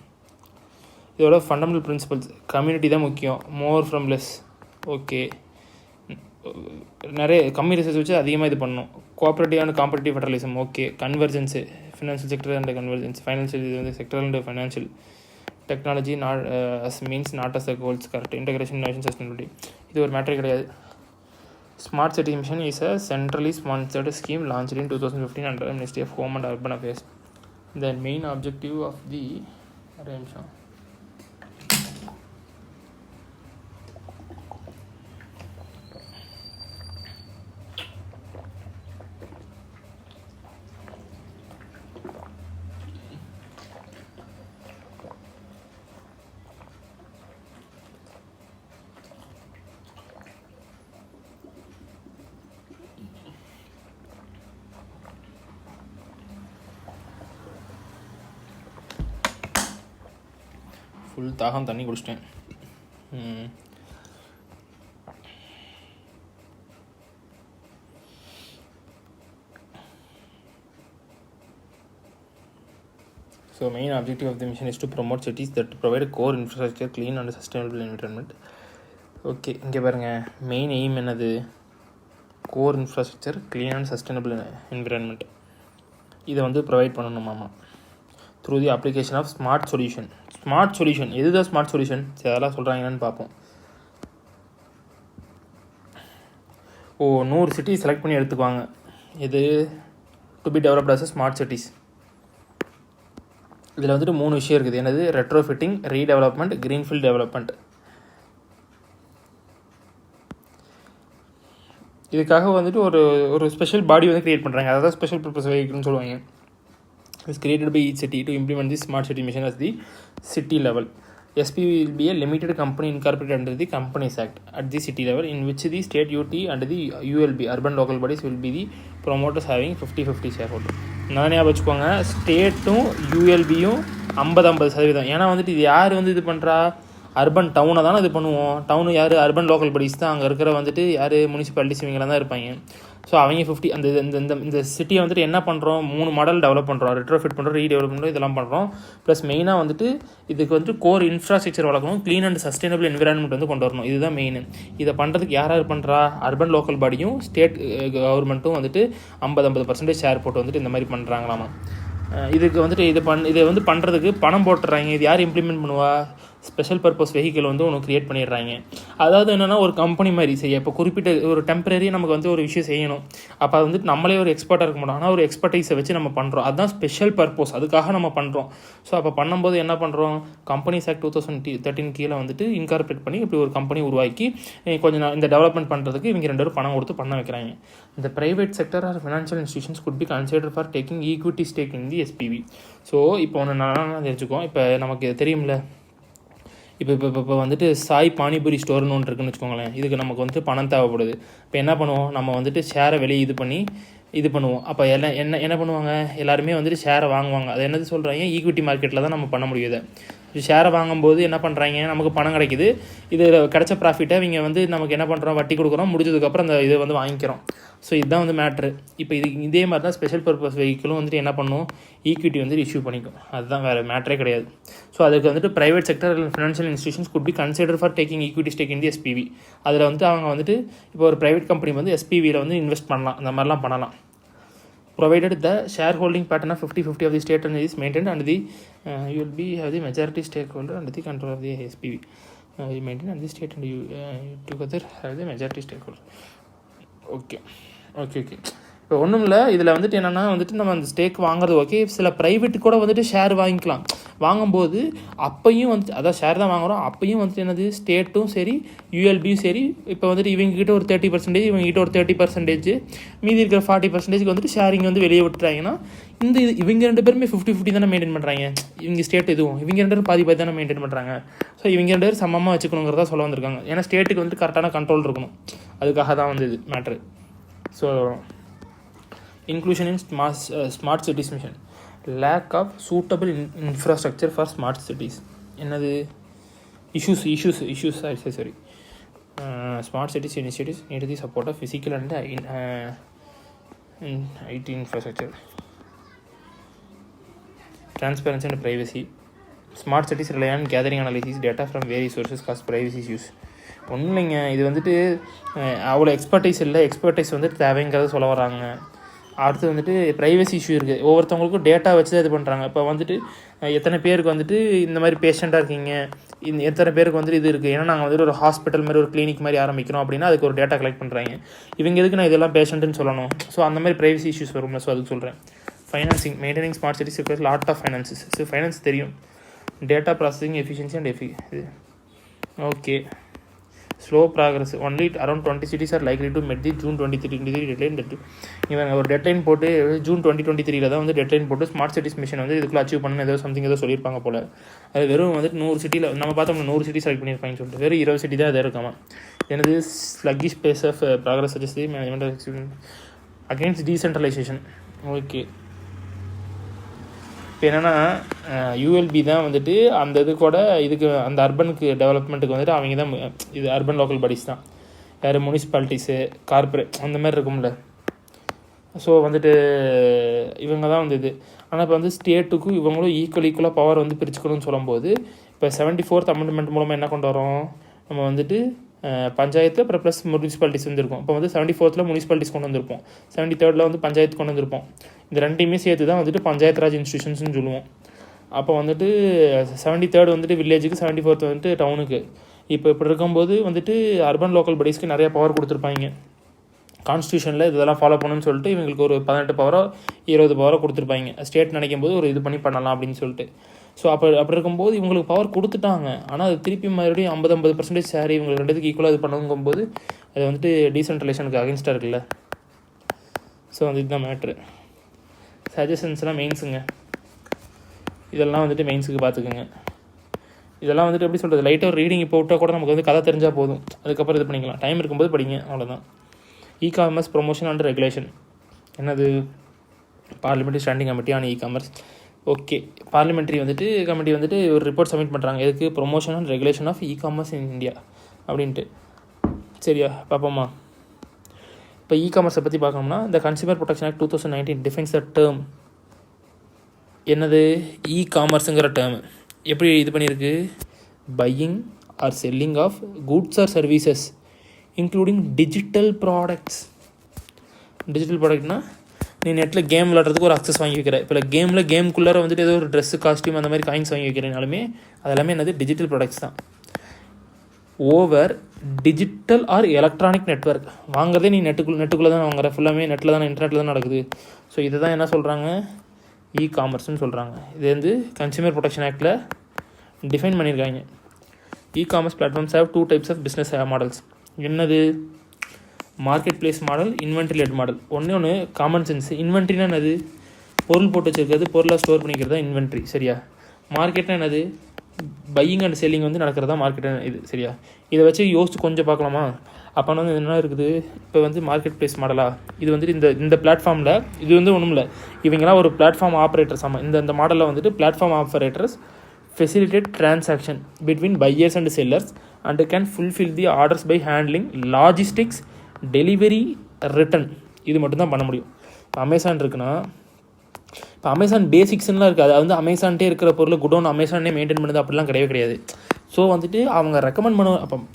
இதோட ஃபண்டமெண்டல் பிரின்சிபல்ஸ், கம்யூனிட்டி தான் முக்கியம், மோர் ஃப்ரம் லெஸ். ஓகே, நிறைய கம்மி ரிசர்ச் வச்சு அதிகமாக இது பண்ணணும். Cooperative and competitive federalism. Okay, convergence, financial sector and convergence. Financial இது வந்து sector and financial technology not as means not as the goals. Correct. Integration, innovation, sustainability. இது ஒரு மேட்டரே கிடையாது. Smart city mission is a centrally sponsored scheme launched in 2015 under ministry of home and urban affairs. The main objective of the full தாகம் தண்ணி குடிச்சிட்டேன். So main objective of the mission is to promote cities that provide core infrastructure, clean and sustainable environment. Okay, இங்கே பாருங்கள், மெயின் எய்ம் என்னது? Core infrastructure, clean and sustainable environment. இதை வந்து ப்ரொவைட் பண்ணணுமாமா through the application of smart solution. Smart solution எதுதான் ஸ்மார்ட் சொல்யூஷன்? அதெல்லாம் சொல்கிறாங்கன்னு பார்ப்போம். 100 சிட்டி செலக்ட் பண்ணி எடுத்துக்குவாங்க. இது to be developed as smart cities. இதில் வந்துட்டு 3 விஷயம் இருக்குது. என்னது? Retrofitting, redevelopment, greenfield development. இதுக்காக வந்துட்டு ஒரு ஸ்பெஷல் பாடி வந்து க்ரியேட் பண்ணுறாங்க. அதாவது ஸ்பெஷல் பர்பஸ் வெஹிக்கிள்னு சொல்லுவாங்க. It's created by each city to implement the smart city mission at the city level. SPV will be a limited company incorporated under the Companies Act at the city level, in which the state UT and the ULB, urban local bodies, will be the promoters having 50-50 shareholder. நானே வச்சுக்கோங்க, ஸ்டேட்டும் ULBயும் 50-50%. ஏன்னா வந்துட்டு இது யார் வந்து இது பண்ணுறா? அர்பன் டவுனை தானே இது பண்ணுவோம். டவுனு யார்? அர்பன் லோக்கல் பாடிஸ் தான். அங்கே இருக்கிற வந்துட்டு யார்? முனிசிபாலிட்டிஸ் இவங்களாம் தான் இருப்பாங்க. ஸோ அவங்க 50 அந்த இந்த சிட்டியை வந்துட்டு என்ன பண்ணுறோம்? 3 மாடல் டெவலப் பண்ணுறோம். ரெட்ரோஃபிட் பண்ணுறோம், ரீடெவலப் பண்ணுறோம், இதெல்லாம் பண்ணுறோம். ப்ளஸ் மெயினாக வந்துட்டு இதுக்கு வந்துட்டு கோர் இன்ஃப்ராஸ்ட்ரக்சர் வளர்க்கணும், க்ளீன் அண்ட் சஸ்டைனபிள் என்விரான்மெண்ட் வந்து கொண்டு வரணும். இதுதான் மெயின். இதை பண்ணுறதுக்கு யார் பண்ணுறா? அர்பன் லோக்கல் பாடியும் ஸ்டேட் கவர்மெண்ட்டும் வந்துட்டு 50% ஷேர் போட்டு வந்துட்டு இந்த மாதிரி பண்ணுறாங்களாமா. இதுக்கு வந்துட்டு இதை வந்து பண்ணுறதுக்கு பணம் போட்டுறாங்க. இது யார் இம்ப்ளிமெண்ட் பண்ணுவா? ஸ்பெஷல் பர்பஸ் வெஹிக்கிள் வந்து ஒன்று க்ரியேட் பண்ணிடுறாங்க. அதாவது என்னென்னா, ஒரு கம்பெனி மாதிரி செய்ய, இப்போ குறிப்பிட்ட ஒரு டெம்பரரி நமக்கு வந்து ஒரு விஷயம் செய்யணும். அப்போ அது வந்துட்டு நம்மளே ஒரு எக்ஸ்பர்ட்டாக இருக்க மாட்டோம், ஆனால் ஒரு எக்ஸ்பர்டைஸை வச்சு நம்ம பண்ணுறோம். அதுதான் ஸ்பெஷல் பர்பஸ், அதுக்காக நம்ம பண்ணுறோம். ஸோ அப்போ பண்ணும்போது என்ன பண்ணுறோம்? Companies Act 2013 கீழே வந்துட்டு இன்கார்பரேட் பண்ணி இப்படி ஒரு கம்பெனி உருவாக்கி கொஞ்சம் இந்த டெவலப்மெண்ட் பண்ணுறதுக்கு இவங்க 2 பேரும் பணம் கொடுத்து பண்ண வைக்கிறாங்க. இந்த private sector R financial institutions could be consider for taking equity stack in the SPV. So இப்போ ஒன்று நல்லா தெரிஞ்சுக்கோம். இப்போ நமக்கு தெரியும்ல, இப்போ வந்துட்டு சாய் பானிபூரி ஸ்டோர்னு ஒன்று இருக்குன்னு வச்சுக்கோங்களேன். இதுக்கு நமக்கு வந்துட்டு பணம் தேவைப்படுது. இப்போ என்ன பண்ணுவோம்? நம்ம வந்துட்டு ஷேரை வெளியே இது பண்ணுவோம். அப்போ என்ன பண்ணுவாங்க? எல்லாருமே வந்துட்டு ஷேரை வாங்குவாங்க. அது என்னது சொல்கிறாங்க? ஈக்விட்டி மார்க்கெட்டில் தான் நம்ம பண்ண முடியுது. ஷேரை வாங்கும்போது என்ன பண்ணுறாங்க? நமக்கு பணம் கிடைக்குது. இது கிடைச்ச ப்ராஃபிட்டை இவங்க வந்து நமக்கு என்ன பண்ணுறோம்? வட்டி கொடுக்குறோம். முடிஞ்சதுக்கப்புறம் அந்த இதை வந்து வாங்கிக்கிறோம். ஸோ இதுதான் வந்து மேட்ரு. இப்போ இதே மாதிரி தான் ஸ்பெஷல் பர்பஸ் வெஹிக்கிளும் வந்துட்டு என்ன பண்ணும்? ஈக்விட்டி வந்து இஷ்யூ பண்ணிக்கும். அதுதான், வேறு மேட்ரே கிடையாது. ஸோ அதுக்கு வந்துட்டு private sector financial institutions could be consider for taking equity stack in the SPV. அதில் வந்து அவங்க வந்துட்டு இப்போ ஒரு ப்ரைவேட் கம்பெனி வந்து SPVயில் வந்து இன்வெஸ்ட் பண்ணலாம். அந்த மாதிரிலாம் பண்ணலாம். provided the shareholding pattern of 50-50 of the state and is maintained, and the you will be have the majority stakeholder and the control of the SPV you maintain, and the state and you together have the majority stakeholder. Okay. இப்போ ஒன்றும் இல்லை. இதில் வந்துட்டு என்னென்னா வந்துட்டு நம்ம அந்த ஸ்டேக் வாங்குறது ஓகே. சில ப்ரைவேட்டு கூட வந்துட்டு ஷேர் வாங்கிக்கலாம். வாங்கும்போது அப்பையும் வந்துட்டு அதான் ஷேர் தான் வாங்குகிறோம். அப்பையும் வந்துட்டு என்னது? ஸ்டேட்டும் சரி, ULBயும் சரி, இப்போ வந்துட்டு இவங்ககிட்ட ஒரு 30%, இவங்ககிட்ட ஒரு 30%, மீதி இருக்கிற 40% வந்துட்டு ஷேரிங் வந்து வெளியே விட்டுறாங்கன்னா இவங்க 2 பேருமே 50-50 தானே மெயின்டைன் பண்ணுறாங்க. இவங்க ஸ்டேட் எதுவும் இவங்க 2 பேரும் பாதி தானே மெயின்டைன் பண்ணுறாங்க. ஸோ இவங்க 2 பேரும் சமமாக வச்சுக்கணுங்கிறதா சொல்ல வந்திருக்காங்க. ஏன்னா ஸ்டேட்டுக்கு வந்துட்டு கரெக்டான கண்ட்ரோல் இருக்கணும். அதுக்காக தான் வந்து இது matter. So inclusion in smart cities mission, lack of suitable infrastructure for smart cities. என்னது? issues sorry. Smart cities initiatives need the support of physical and IT infrastructure, transparency and privacy. Smart cities rely on gathering analysis data from various sources cause privacy issues. ஒன்றும் இல்லைங்க, இது வந்துட்டு அவ்வளோ எக்ஸ்பர்டைஸ் வந்துட்டு தேவைங்கிறத சொல்ல வராங்க. அடுத்து வந்துட்டு ப்ரைவசி இஷ்யூ இருக்குது. ஒவ்வொருத்தவங்களுக்கும் டேட்டா வச்சு தான் இது பண்ணுறாங்க. இப்போ வந்துட்டு எத்தனை பேருக்கு வந்துட்டு இந்த மாதிரி பேஷண்ட்டாக இருக்கீங்க, எத்தனை பேருக்கு வந்துட்டு இது இருக்குது, ஏன்னா நாங்கள் வந்துட்டு ஒரு ஹாஸ்பிட்டல் மாதிரி ஒரு கிளினிக் மாதிரி ஆரம்பிக்கிறோம் அப்படின்னா அதுக்கு ஒரு டேட்டா கலெக்ட் பண்ணுறாங்க. இவங்க எதுக்கு நான் இதெல்லாம் பேஷண்ட்டுன்னு சொல்லணும்? ஸோ அந்த மாதிரி ப்ரைவசி இஷ்யூஸ் வரும்ல. ஸோ அதுக்கு சொல்கிறேன். Financing, maintaining smart cities requires lot of finances. So finance தெரியும். டேட்டா ப்ராசஸிங் எஃபிஷியன்சி அண்ட் இது okay. slow progress, only around 20 cities are likely to meet the June 2023 deadline. இவங்க ஒரு டெட்லைன் போட்டு ஜூன் 2023 தான் வந்து டெட்லைன் போட்டு ஸ்மார்ட் சிட்டிஸ் மிஷன் வந்து இதுக்குள்ள அச்சீவ் பண்ணணும் ஏதோ சொல்லியிருப்பாங்க போல். அது வெறும் வந்துட்டு 100 சிட்டியில் நம்ம பார்த்தோம்னா 100 சிட்டி செலக்ட் பண்ணியிருப்பாங்கன்னு சொல்லிட்டு வெறும் 20 சிட்டி தான் அது இருக்காமல். எனது sluggish pace of progress suggest the management against decentralisation. Okay, இப்போ என்னென்னா யூஎல்பி தான் வந்துட்டு அந்த இது கூட இதுக்கு அந்த அர்பனுக்கு டெவலப்மெண்ட்டுக்கு வந்துட்டு அவங்க தான் இது அர்பன் லோக்கல் பாடிஸ் தான். யார் முனிசிபாலிட்டிஸு கார்பரேட் அந்த மாதிரி இருக்கும்ல. ஸோ வந்துட்டு இவங்க தான் வந்து இது. ஆனால் இப்போ வந்து ஸ்டேட்டுக்கும் இவங்களும் ஈக்குவலாக பவர் வந்து பிரிச்சுக்கணும்னு சொல்லும்போது இப்போ 74th அமெண்ட்மெண்ட் மூலமாக என்ன கொண்டு வரோம், நம்ம வந்துட்டு பஞ்சாயத்து அப்புறம் ப்ளஸ் முனிசிபாலிட்டிஸ் வந்துருக்கும். இப்போ வந்து 74th முனிசிபாலிட்டிஸ் கொண்டு வந்திருப்போம், 73rd வந்து பஞ்சாயத்து கொண்டு வந்திருப்போம். இந்த ரெண்டையுமே சேர்த்து தான் வந்துட்டு பஞ்சாயத்து ராஜ் இன்ஸ்டியூஷன்ஸ்னு சொல்லுவோம். அப்போ வந்துட்டு 73rd வந்துட்டு வில்லேஜுக்கு, 74th வந்துட்டு டவுனுக்கு. இப்போ இப்படி இருக்கும்போது வந்துட்டு அர்பன் லோக்கல் பாடிஸ்க்கு நிறையா பவர் கொடுத்துருப்பாங்க. கான்ஸ்டியூஷனில் இதெல்லாம் ஃபாலோ பண்ணணும்னு சொல்லிட்டு இவங்களுக்கு ஒரு 18 பவரோ 20 பவரோ கொடுத்துருப்பாங்க. ஸ்டேட் நினைக்கும் போது ஒரு இது பண்ணி பண்ணலாம் அப்படின்னு சொல்லிட்டு. ஸோ அப்படி இருக்கும்போது இவங்களுக்கு பவர் கொடுத்துட்டாங்க. ஆனால் அது திருப்பி மறுபடியும் 50% ஷேர் இவங்களுக்கு ரெண்டுத்துக்கு ஈக்குவலாக இது பண்ணுங்கும்போது அது வந்துட்டு டீசென்ட்ரலைசேஷனுக்கு அகென்ஸ்டாக இருக்குல்ல. ஸோ வந்து இதுதான் மேட்ரு. சஜஷன்ஸ்லாம் மெயின்ஸுங்க, இதெல்லாம் வந்துட்டு மெயின்ஸுக்கு பார்த்துக்குங்க. இதெல்லாம் வந்துட்டு எப்படி சொல்கிறது, லைட்டாக ஒரு ரீடிங் இப்போ விட்டால் கூட நமக்கு வந்து கதை தெரிஞ்சால் போதும். அதுக்கப்புறம் இது பண்ணிக்கலாம், டைம் இருக்கும்போது படிங்க, அவ்வளோதான். இ-காமர்ஸ் ப்ரொமோஷன் அண்ட் ரெகுலேஷன் என்னது, parliamentary standing committee on e-commerce. Okay, parliamentary வந்துட்டு கமிட்டி வந்துட்டு ஒரு ரிப்போர்ட் சப்மிட் பண்ணுறாங்க. எதுக்கு, promotion and regulation of e-commerce in India அப்படின்ட்டு. சரியா, பார்ப்போமா. இப்போ இ-காமர்ஸை பற்றி பார்க்கணும்னா இந்த consumer protection act 2019 defines the term. என்னது, இ-காமர்ஸுங்கிற டேர்ம் எப்படி இது பண்ணியிருக்கு, buying or selling of goods or services including digital products. Digital ப்ராடக்ட்னால் நீ நெட்டில் கேம் விளாட்றதுக்கு ஒரு அக்சஸ் வாங்கி வைக்கிற. இப்போ கேமுக்குள்ளார வந்துட்டு ஏதோ ஒரு ட்ரெஸ்ஸு, காஸ்ட்யூம் அந்த மாதிரி காயின்ஸ் வாங்கி வைக்கிறனாலுமே அதெல்லாமே என்னது, டிஜிட்டல் ப்ராடக்ட்ஸ் தான். Over digital R electronic network. வாங்குறதே நீ நெட்டுக்குள்ளே தான் வாங்குற, ஃபுல்லாமே நெட்டில் தான், இன்டர்நெட்டில் தான் நடக்குது. ஸோ இதை தான் என்ன சொல்கிறாங்க, இ-காமர்ஸ்னு சொல்கிறாங்க. இது வந்து கன்சியூமர் ப்ரொடெக்ஷன் ஆக்டில் டிஃபைன் பண்ணியிருக்காங்க. E-commerce platforms have 2 types of business models. என்னது, marketplace model, inventory led model. ஒன்று காமன் சென்ஸ். இன்வென்ட்ரினா என்னது, பொருள் போட்டு வச்சுருக்கிறது, பொருளாக ஸ்டோர் பண்ணிக்கிறது தான் இன்வென்ட்ரி. சரியா. மார்க்கெட்னா என்னது, பையிங் அண்ட் செல்லிங் வந்து நடக்கிறதா மார்க்கெட் இது. சரியா. இதை வச்சு யோசிச்சு கொஞ்சம் பார்க்கலாமா. அப்போ வந்து என்ன இருக்குது, இப்போ வந்து மார்க்கெட் பிளேஸ் மாடலாக இது வந்துட்டு இந்த பிளாட்ஃபார்மில் இது வந்து ஒன்றும் இல்லை, இவங்களாம் ஒரு பிளாட்ஃபார்ம் ஆப்ரேட்டர்ஸ். ஆமாம், இந்த மாடலில் வந்துட்டு platform operators facilitate transaction between buyers and sellers and can fulfill the orders by handling logistics, delivery, return. இது மட்டும் தான் பண்ண முடியும். இப்போ அமேசான் இருக்குன்னா, இப்போ அமேசான் பேசிக்ஸ்லாம் இருக்குது. அது வந்து அமேசான்ட்டே இருக்கிற பொருள் குடோன் அமேசானே மெயின்டைன் பண்ணுது அப்படிலாம் கிடையாது. ஸோ வந்துட்டு அவங்க ரெக்கமெண்ட்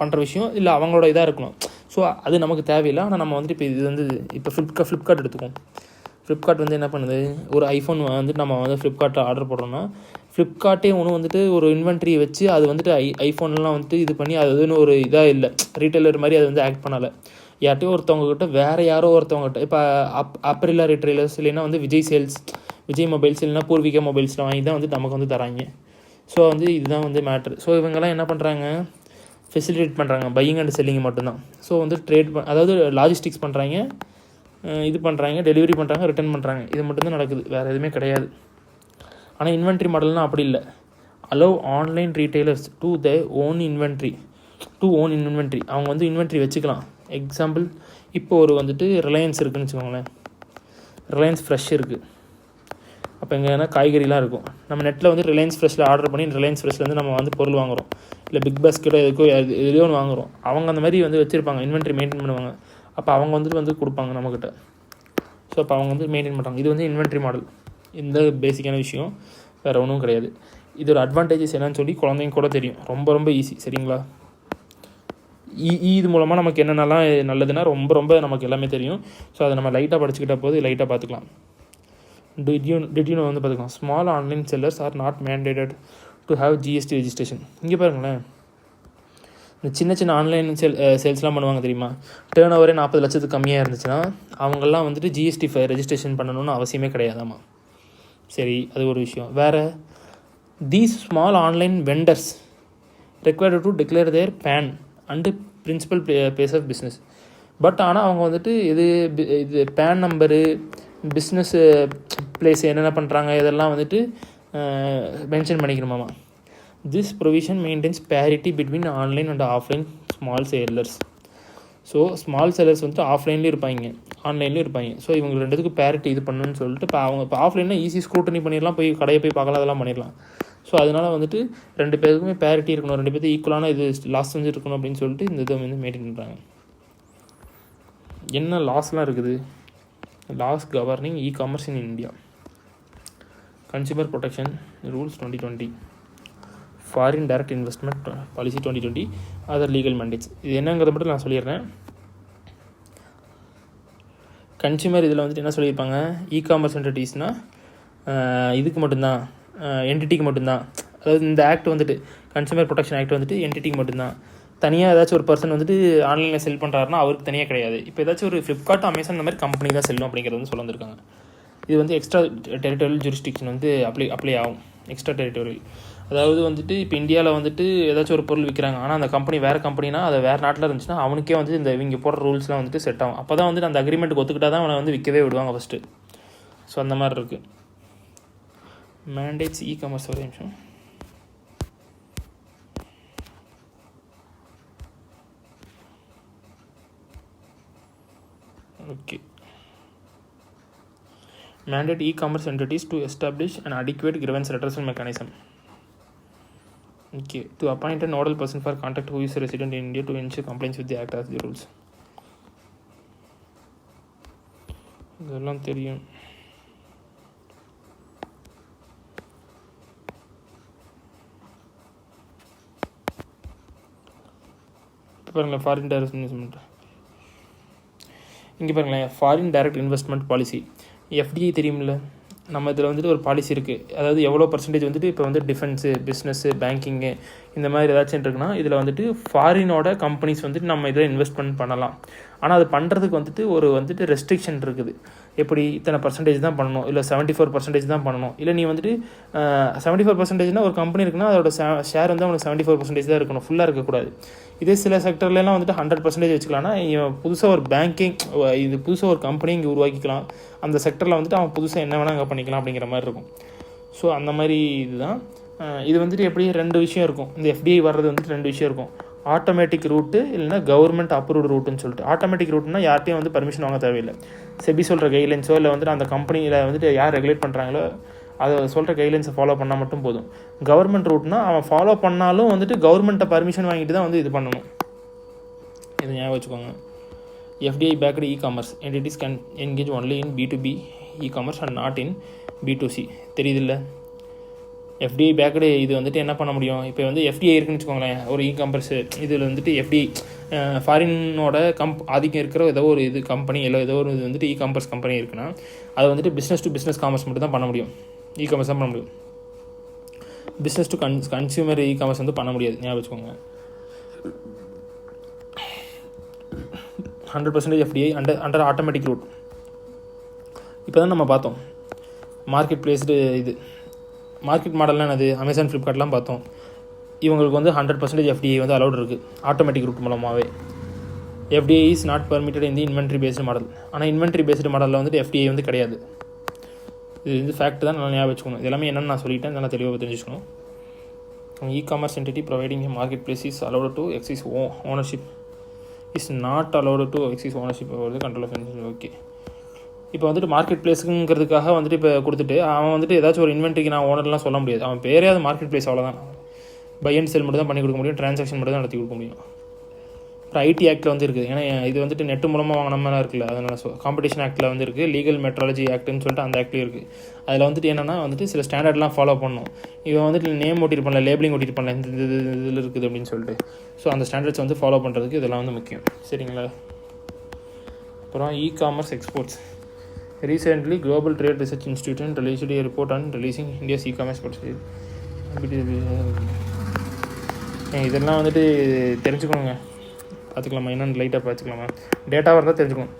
பண்ணுற விஷயம் இல்லை, அவங்களோட இதாக இருக்கணும். ஸோ அது நமக்கு தேவையில்லை. ஆனால் நம்ம வந்துட்டு இப்போ இது வந்து இப்போ ஃப்ளிப்கார்ட் எடுத்துக்கோம். ஃப்ளிப்கார்ட் வந்து என்ன பண்ணுது, ஒரு ஐஃபோன் வந்துட்டு நம்ம வந்து ஃப்ளிப்கார்ட்டில் ஆர்டர் போடுறோன்னா ஃப்ளிப்கார்ட்டே ஒன்று வந்துட்டு ஒரு இன்வென்ட்ரியை வச்சு அது வந்துட்டு ஐஃபோன்லாம் வந்துட்டு இது பண்ணி அதுன்னு ஒரு இதாக இல்லை, ரீட்டைலர் மாதிரி அது வந்து ஆக்ட் பண்ணலை. யார்ட்டையோ ஒருத்தவங்ககிட்ட வேறு யாரோ ஒருத்தவங்ககிட்ட, இப்போ அப்பரில்லா ரீட்டைலர்ஸ் இல்லைன்னா வந்து விஜய் மொபைல்ஸ் இல்லைனா பூர்விகா மொபைல்ஸில் வாங்கி தான் வந்து நமக்கு வந்து தராங்க. ஸோ வந்து இதுதான் வந்து மேட்ரு. ஸோ இவங்கெல்லாம் என்ன பண்ணுறாங்க, ஃபெசிலிட்டேட் பண்ணுறாங்க பையிங் அண்ட் செல்லிங் மட்டும்தான். ஸோ வந்து அதாவது லாஜிஸ்டிக்ஸ் பண்ணுறாங்க, இது பண்ணுறாங்க, டெலிவரி பண்ணுறாங்க, ரிட்டர்ன் பண்ணுறாங்க. இது மட்டும்தான் நடக்குது, வேறு எதுவுமே கிடையாது. ஆனால் இன்வென்ட்ரி மாடல்னால் அப்படி இல்லை. Allow online retailers to own inventory. அவங்க வந்து இன்வென்ட்ரி வச்சுக்கலாம். எக்ஸாம்பிள், இப்போ ஒரு வந்துட்டு ரிலையன்ஸ் இருக்குதுன்னு வச்சுக்கோங்களேன், ரிலையன்ஸ் ஃப்ரெஷ் இருக்குது. அப்போ எங்கன்னா காய்கறிலாம் இருக்கும். நம்ம நெட்டில் வந்து ரிலையன்ஸ் ஃப்ரெஷ்ஷில் ஆர்டர் பண்ணி ரிலையன்ஸ் ஃப்ரெஷ்லேருந்து நம்ம வந்து பொருள் வாங்குகிறோம், இல்லை பிக் பாஸ்கெட்டோ எதுலையோ ஒன்று வாங்குகிறோம். அவங்க அந்த மாதிரி வந்து வச்சுருப்பாங்க, இன்வென்ட்ரி மெயின்டைன் பண்ணுவாங்க. அப்போ அவங்க வந்து கொடுப்பாங்க நம்மக்கிட்ட. ஸோ அப்போ அவங்க வந்து மெயின்டைன் பண்ணுறாங்க. இது வந்து இன்வென்ட்ரி மாடல். இந்த பேசிக்கான விஷயம், வேறு ஒன்றும் கிடையாது. இது ஒரு அட்வான்டேஜஸ் என்னன்னு சொல்லி குழந்தைங்க கூட தெரியும். ரொம்ப ஈஸி. சரிங்களா. இது மூலமாக நமக்கு என்னென்னலாம் நல்லதுன்னா ரொம்ப நமக்கு எல்லாமே தெரியும். ஸோ அதை நம்ம லைட்டாக படிச்சுக்கிட்ட போது லைட்டாக பார்த்துக்கலாம். டிட் யூ வந்து பார்த்துக்கலாம். Small online sellers are not mandated to have GST registration. இங்கே பாருங்களேன், இந்த சின்ன ஆன்லைன் சேல்ஸ்லாம் பண்ணுவாங்க தெரியுமா, டேர்ன் ஓவரே 40 லட்சத்துக்கு கம்மியாக இருந்துச்சுன்னா அவங்கெல்லாம் வந்துட்டு GST ரெஜிஸ்ட்ரேஷன் பண்ணணும்னு அவசியமே கிடையாதாம்மா. சரி, அது ஒரு விஷயம். வேறு, these small online vendors required to declare their PAN and principal place of business. But ஆனால் அவங்க வந்துட்டு இது பேன் நம்பரு, பிஸ்னஸ் பிளேஸ் என்னென்ன பண்ணுறாங்க இதெல்லாம் வந்துட்டு மென்ஷன் பண்ணிக்கணுமாமா. This provision maintains parity between online and offline small sellers. So small sellers வந்துட்டு ஆஃப்லைன்லேயும் இருப்பாங்க, ஆன்லைன்லேயும் இருப்பாங்க. ஸோ இவங்க ரெண்டுத்துக்கு பேரிட்டி இது பண்ணணும்னு சொல்லிட்டு இப்போ ஆஃப்லைன்னா ஈஸி ஸ்க்ரூட்டனி பண்ணிடலாம், போய் கடையை போய் பார்க்கலாம், அதெல்லாம் பண்ணிடலாம். ஸோ அதனால் வந்துட்டு 2 பேருக்குமே பேரிட்டி இருக்கணும், 2 பேருக்கு ஈக்குவலான இது லாஸ் வந்து இருக்கணும் அப்படின்னு சொல்லிட்டு இந்த இதை வந்து மெயின்டைன் பண்ணுறாங்க. என்ன லாஸ்லாம் இருக்குது? Laws governing e-commerce in India, consumer protection rules 2020, foreign direct investment policy 2020, other legal mandates. இது என்னங்கிறத மட்டும் நான் சொல்லிடுறேன். கன்சியூமர் இதில் வந்துட்டு என்ன சொல்லியிருப்பாங்க, இ-காமர்ஸ் என்டிட்டிஸ்னால் இதுக்கு மட்டும்தான், என்டிட்டிக்கு மட்டும்தான். அதாவது இந்த ஆக்ட் வந்துட்டு கன்சியூமர் ப்ரொடெக்ஷன் ஆக்ட் வந்துட்டு என்டிட்டிக்கு மட்டும்தான். தனியாக ஏதாச்சும் ஒரு பர்சன் வந்துட்டு ஆன்லைனில் செல் பண்ணுறாருன்னா அவருக்கு தனியாக கிடையாது. இப்போ ஏதாச்சும் ஒரு ஃப்ளிப்கார்ட், அமேசான் இந்த மாதிரி கம்பெனி தான் செல்லும் அப்படிங்கிறது வந்து சொல்ல வந்திருக்காங்க. இது வந்து எக்ஸ்ட்ரா டெரிட்டோரியல் ஜூரிஸ்டிக்ஷன் வந்து அப்ளை ஆகும். எக்ஸ்ட்ரா டெரிட்டோரியல் அதாவது வந்துட்டு இப்போ இந்தியாவில் வந்துட்டு ஏதாச்சும் ஒரு பொருள் விற்கிறாங்க, ஆனால் அந்த கம்பெனி வேறு கம்பெனினா அதை வேறு நாட்டில் இருந்துச்சுன்னா அவனுக்கே வந்து இந்த இவங்க போடுற ரூல்ஸ்லாம் வந்துட்டு செட் ஆகும். அப்போ தான் வந்துட்டு அந்த அக்ரிமெண்ட்டுக்கு ஒத்துக்கிட்டா தான் அவனை வந்து விற்கவே விடுவாங்க ஃபஸ்ட்டு. ஸோ அந்த மாதிரி இருக்குது மேண்டேட்ஸ் இ-காமர்ஸ். ஒரு நிமிஷம். Okay, mandate e-commerce entities to establish an adequate grievance redressal mechanism. Okay, to appoint a nodal person for contact who is resident in India to ensure compliance with the act as the rules. இதெல்லாம் தெரியும். பாருங்களேன், ஃபாரின் டைரக்ட் இன்வெஸ்ட்மெண்ட். இங்கே பாருங்களேன், foreign direct investment policy, FDI தெரியுமில்ல. நம்ம இதில் வந்துட்டு ஒரு பாலிசி இருக்குது. அதாவது எவ்வளோ பர்சன்டேஜ் வந்துட்டு இப்போ வந்து டிஃபென்ஸு, பிஸ்னஸ்ஸு, பேங்கிங்கு இந்த மாதிரி ஏதாச்சும் இருக்குன்னா இதில் வந்துட்டு ஃபாரினோட கம்பெனிஸ் வந்துட்டு நம்ம இதில் இன்வெஸ்ட்மெண்ட் பண்ணலாம். ஆனால் அது பண்ணுறதுக்கு வந்துட்டு ஒரு வந்துட்டு ரெஸ்ட்ரிக்ஷன் இருக்குது. எப்படி இத்தனை பர்சன்டேஜ் தான் பண்ணணும், இல்லை 74% தான் பண்ணணும், இல்லை நீ வந்துட்டு 74% ஒரு கம்பெனி இருக்குன்னா அதோட ஷேர் வந்து அவனுக்கு 74% தான் இருக்கணும், ஃபுல்லாக இருக்கக்கூடாது. இதே சில செக்டர்லாம் வந்துட்டு 100% வச்சுக்கலாம்னா இவன் புதுசாக ஒரு பேங்கிங், இது புதுசாக ஒரு கம்பெனி இங்கே உருவாக்கிக்கலாம். அந்த செக்டரில் வந்துட்டு அவன் புதுசாக என்ன வேணால் அங்கே பண்ணிக்கலாம் அப்படிங்கிற மாதிரி இருக்கும். ஸோ அந்த மாதிரி இதுதான். இது வந்துட்டு எப்படி 2 விஷயம் இருக்கும். இந்த எஃப்டிஐ வர்றது வந்துட்டு 2 விஷயம் இருக்கும். ஆட்டோமேட்டிக் ரூட்டு இல்லைனா கவர்மெண்ட் அப்ரூவ்டு ரூட்டுன்னு சொல்லிட்டு. ஆட்டோமேட்டிக் ரூட்னா யார்ட்டையும் வந்து பர்மிஷன் வாங்க தேவையில்லை. செபி சொல்கிற கைட்லைன்ஸோ இல்லை வந்துட்டு அந்த கம்பெனியில் வந்துட்டு யார் ரெகுலேட் பண்ணுறாங்களோ அதை சொல்கிற கைட்லைன்ஸை ஃபாலோ பண்ணால் மட்டும் போதும். கவர்மெண்ட் ரூட்னா அவன் ஃபாலோ பண்ணாலும் வந்துட்டு கவர்மெண்ட்டை பர்மிஷன் வாங்கிட்டு தான் வந்து இது பண்ணணும். இது ஞாபகம் வச்சுக்கோங்க. FDI backed e-commerce entities can engage only in B2B e-commerce and not in B2C. தெரியுதில்ல, எஃப்டிஐ பேக்டு இது வந்துட்டு என்ன பண்ண முடியும். இப்போ வந்து எஃப்டிஐ இருக்குன்னு வச்சுக்கோங்களேன், ஒரு இ-காமர்ஸ் இதில் வந்துட்டு எஃப்டிஐ ஃபாரினோட ஆதிக்கம் இருக்கிற ஏதோ ஒரு இது கம்பெனி இல்லை ஏதோ ஒரு இது வந்துட்டு இ-காமர்ஸ் கம்பெனி இருக்குன்னா அது வந்துட்டு பிஸ்னஸ் டு பிஸ்னஸ் காமர்ஸ் மட்டும் தான் பண்ண முடியும். இ-காமர்ஸ் தான் பண்ண முடியும். பிஸ்னஸ் டு கன்சியூமர் இ-காமர்ஸ் வந்து பண்ண முடியாது. ஞாபகம் வச்சுக்கோங்க. 100% எஃப்டிஐ அண்டர் ஆட்டோமேட்டிக் ரூட். இப்போ தான் நம்ம பார்த்தோம் மார்க்கெட் பிளேஸ்டு இது மார்க்கெட் மாடல்லாம் என்னது, அமேசான், ஃப்ளிப்கார்ட்லாம் பார்த்தோம். இவங்களுக்கு வந்து 100% எஃப்டிஐ வந்து அலௌட் இருக்குது ஆட்டோமேட்டிக் ரூட் மூலமாகவே. FDI is not permitted in the inventory based model. ஆனால் இன்வென்ட்ரி பேஸ்டு மாடலில் வந்துட்டு எஃப்டிஐ வந்து கிடையாது. இது வந்து ஃபேக்ட் தான், நல்லா ஞாபகம் வச்சுக்கணும். இது எல்லாமே என்னென்னு நான் சொல்லிட்டேன், நல்லா தெளிவாக தெரிஞ்சுக்கணும். E-commerce entity providing A market place is allowed to exercise ownership is not allowed to exercise ownership வருது கண்ட்ரோல் ஆஃப். ஓகே, இப்போ வந்துட்டு மார்க்கெட் பிளேஸுங்கிறதுக்காக வந்துட்டு இப்போ கொடுத்துட்டு அவன் வந்துட்டு ஏதாச்சும் ஒரு இன்வென்ட்ரிக்கு நான் ஓனர்லாம் சொல்ல முடியாது. அவன் பேரே அது மார்க்கெட் பிளேஸ், அவ்வளோதான். பை அண்ட் செல் மட்டும் தான் பண்ணி கொடுக்க முடியும், ட்ரான்சாக்ஷன் மட்டும் தான் நடத்தி கொடுக்க முடியும். அப்புறம் ஐடி ஆக்டில் வந்து இருக்குது. ஏன்னா இது வந்துட்டு நெட்டு மூலமாக வாங்கினமெல்லாம் இருக்குல்ல, அதனால் காம்படிஷன் ஆக்டில் வந்து இருக்குது. லீகல் மெட்ராலஜி ஆக்ட்னு சொல்லிட்டு அந்த ஆக்ட்லேயும் இருக்குது. அதில் வந்துட்டு என்னென்னா வந்துட்டு சில ஸ்டாண்டர்ட்லாம் ஃபாலோ பண்ணணும். இவன் வந்துட்டு நேம் ஓட்டிட்டு பண்ணல, லேபிளிங் ஓட்டிட்டு பண்ணல, இந்த இதில் இருக்குது அப்படின்னு சொல்லிட்டு. ஸோ அந்த ஸ்டாண்டர்ட்ஸ் வந்து ஃபாலோ பண்ணுறதுக்கு இதெல்லாம் வந்து முக்கியம். சரிங்களா? அப்புறம் e-commerce exports. Recently, Global Trade Research Institute released a report on releasing India's e-commerce portfolio. இதெல்லாம் வந்துட்டு தெரிஞ்சுக்கணுங்க, பார்த்துக்கலாமா என்னென்னு லைட்டாக பார்த்துக்கலாமா, டேட்டாவாக இருந்தால் தெரிஞ்சுக்கணும்.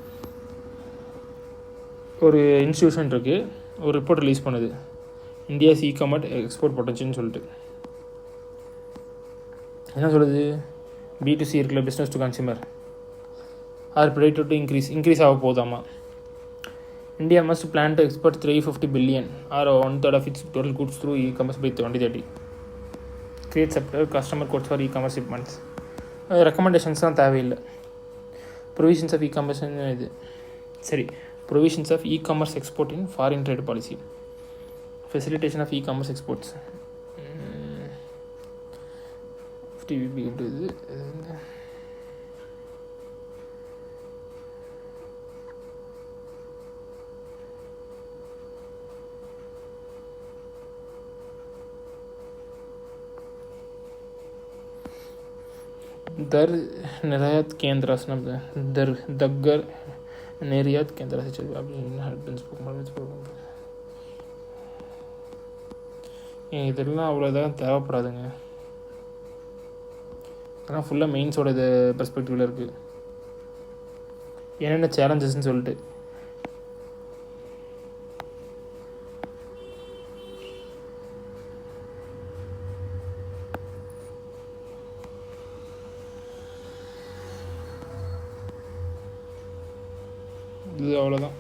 ஒரு இன்ஸ்டியூஷன் இருக்குது, ஒரு ரிப்போர்ட் ரிலீஸ் பண்ணுது, இந்தியாஸ் இ-காமர்ஸ் எக்ஸ்போர்ட் பொட்டன்ஷியல்னு சொல்லிட்டு. என்ன சொல்லுது? B2C இருக்குல்ல, business to consumer, are predicted to increase ஆக போதாமா. India must plan to export 350 billion or 1/3 of its total goods through e-commerce by 2030. Create separate customer codes for e-commerce shipments. Recommendations தான் தேவையில்லை. ப்ரொவிஷன்ஸ் ஆஃப் இ-காமர்ஸ் இது சரி, provisions of e-commerce export in foreign trade policy, facilitation of e-commerce exports. 50 விபி இது दर निर्यात केंद्र दग्गर निर्यात केंद्र से चल இதெல்லாம் அவ்வளோதான் தேவைப்படாதுங்க. ஆனால் ஃபுல்லாக மெயின்ஸோட இது பெர்ஸ்பெக்டிவில் இருக்குது, என்னென்ன சேலஞ்சஸ்ன்னு சொல்லிட்டு. இது அவ்வளோதான்.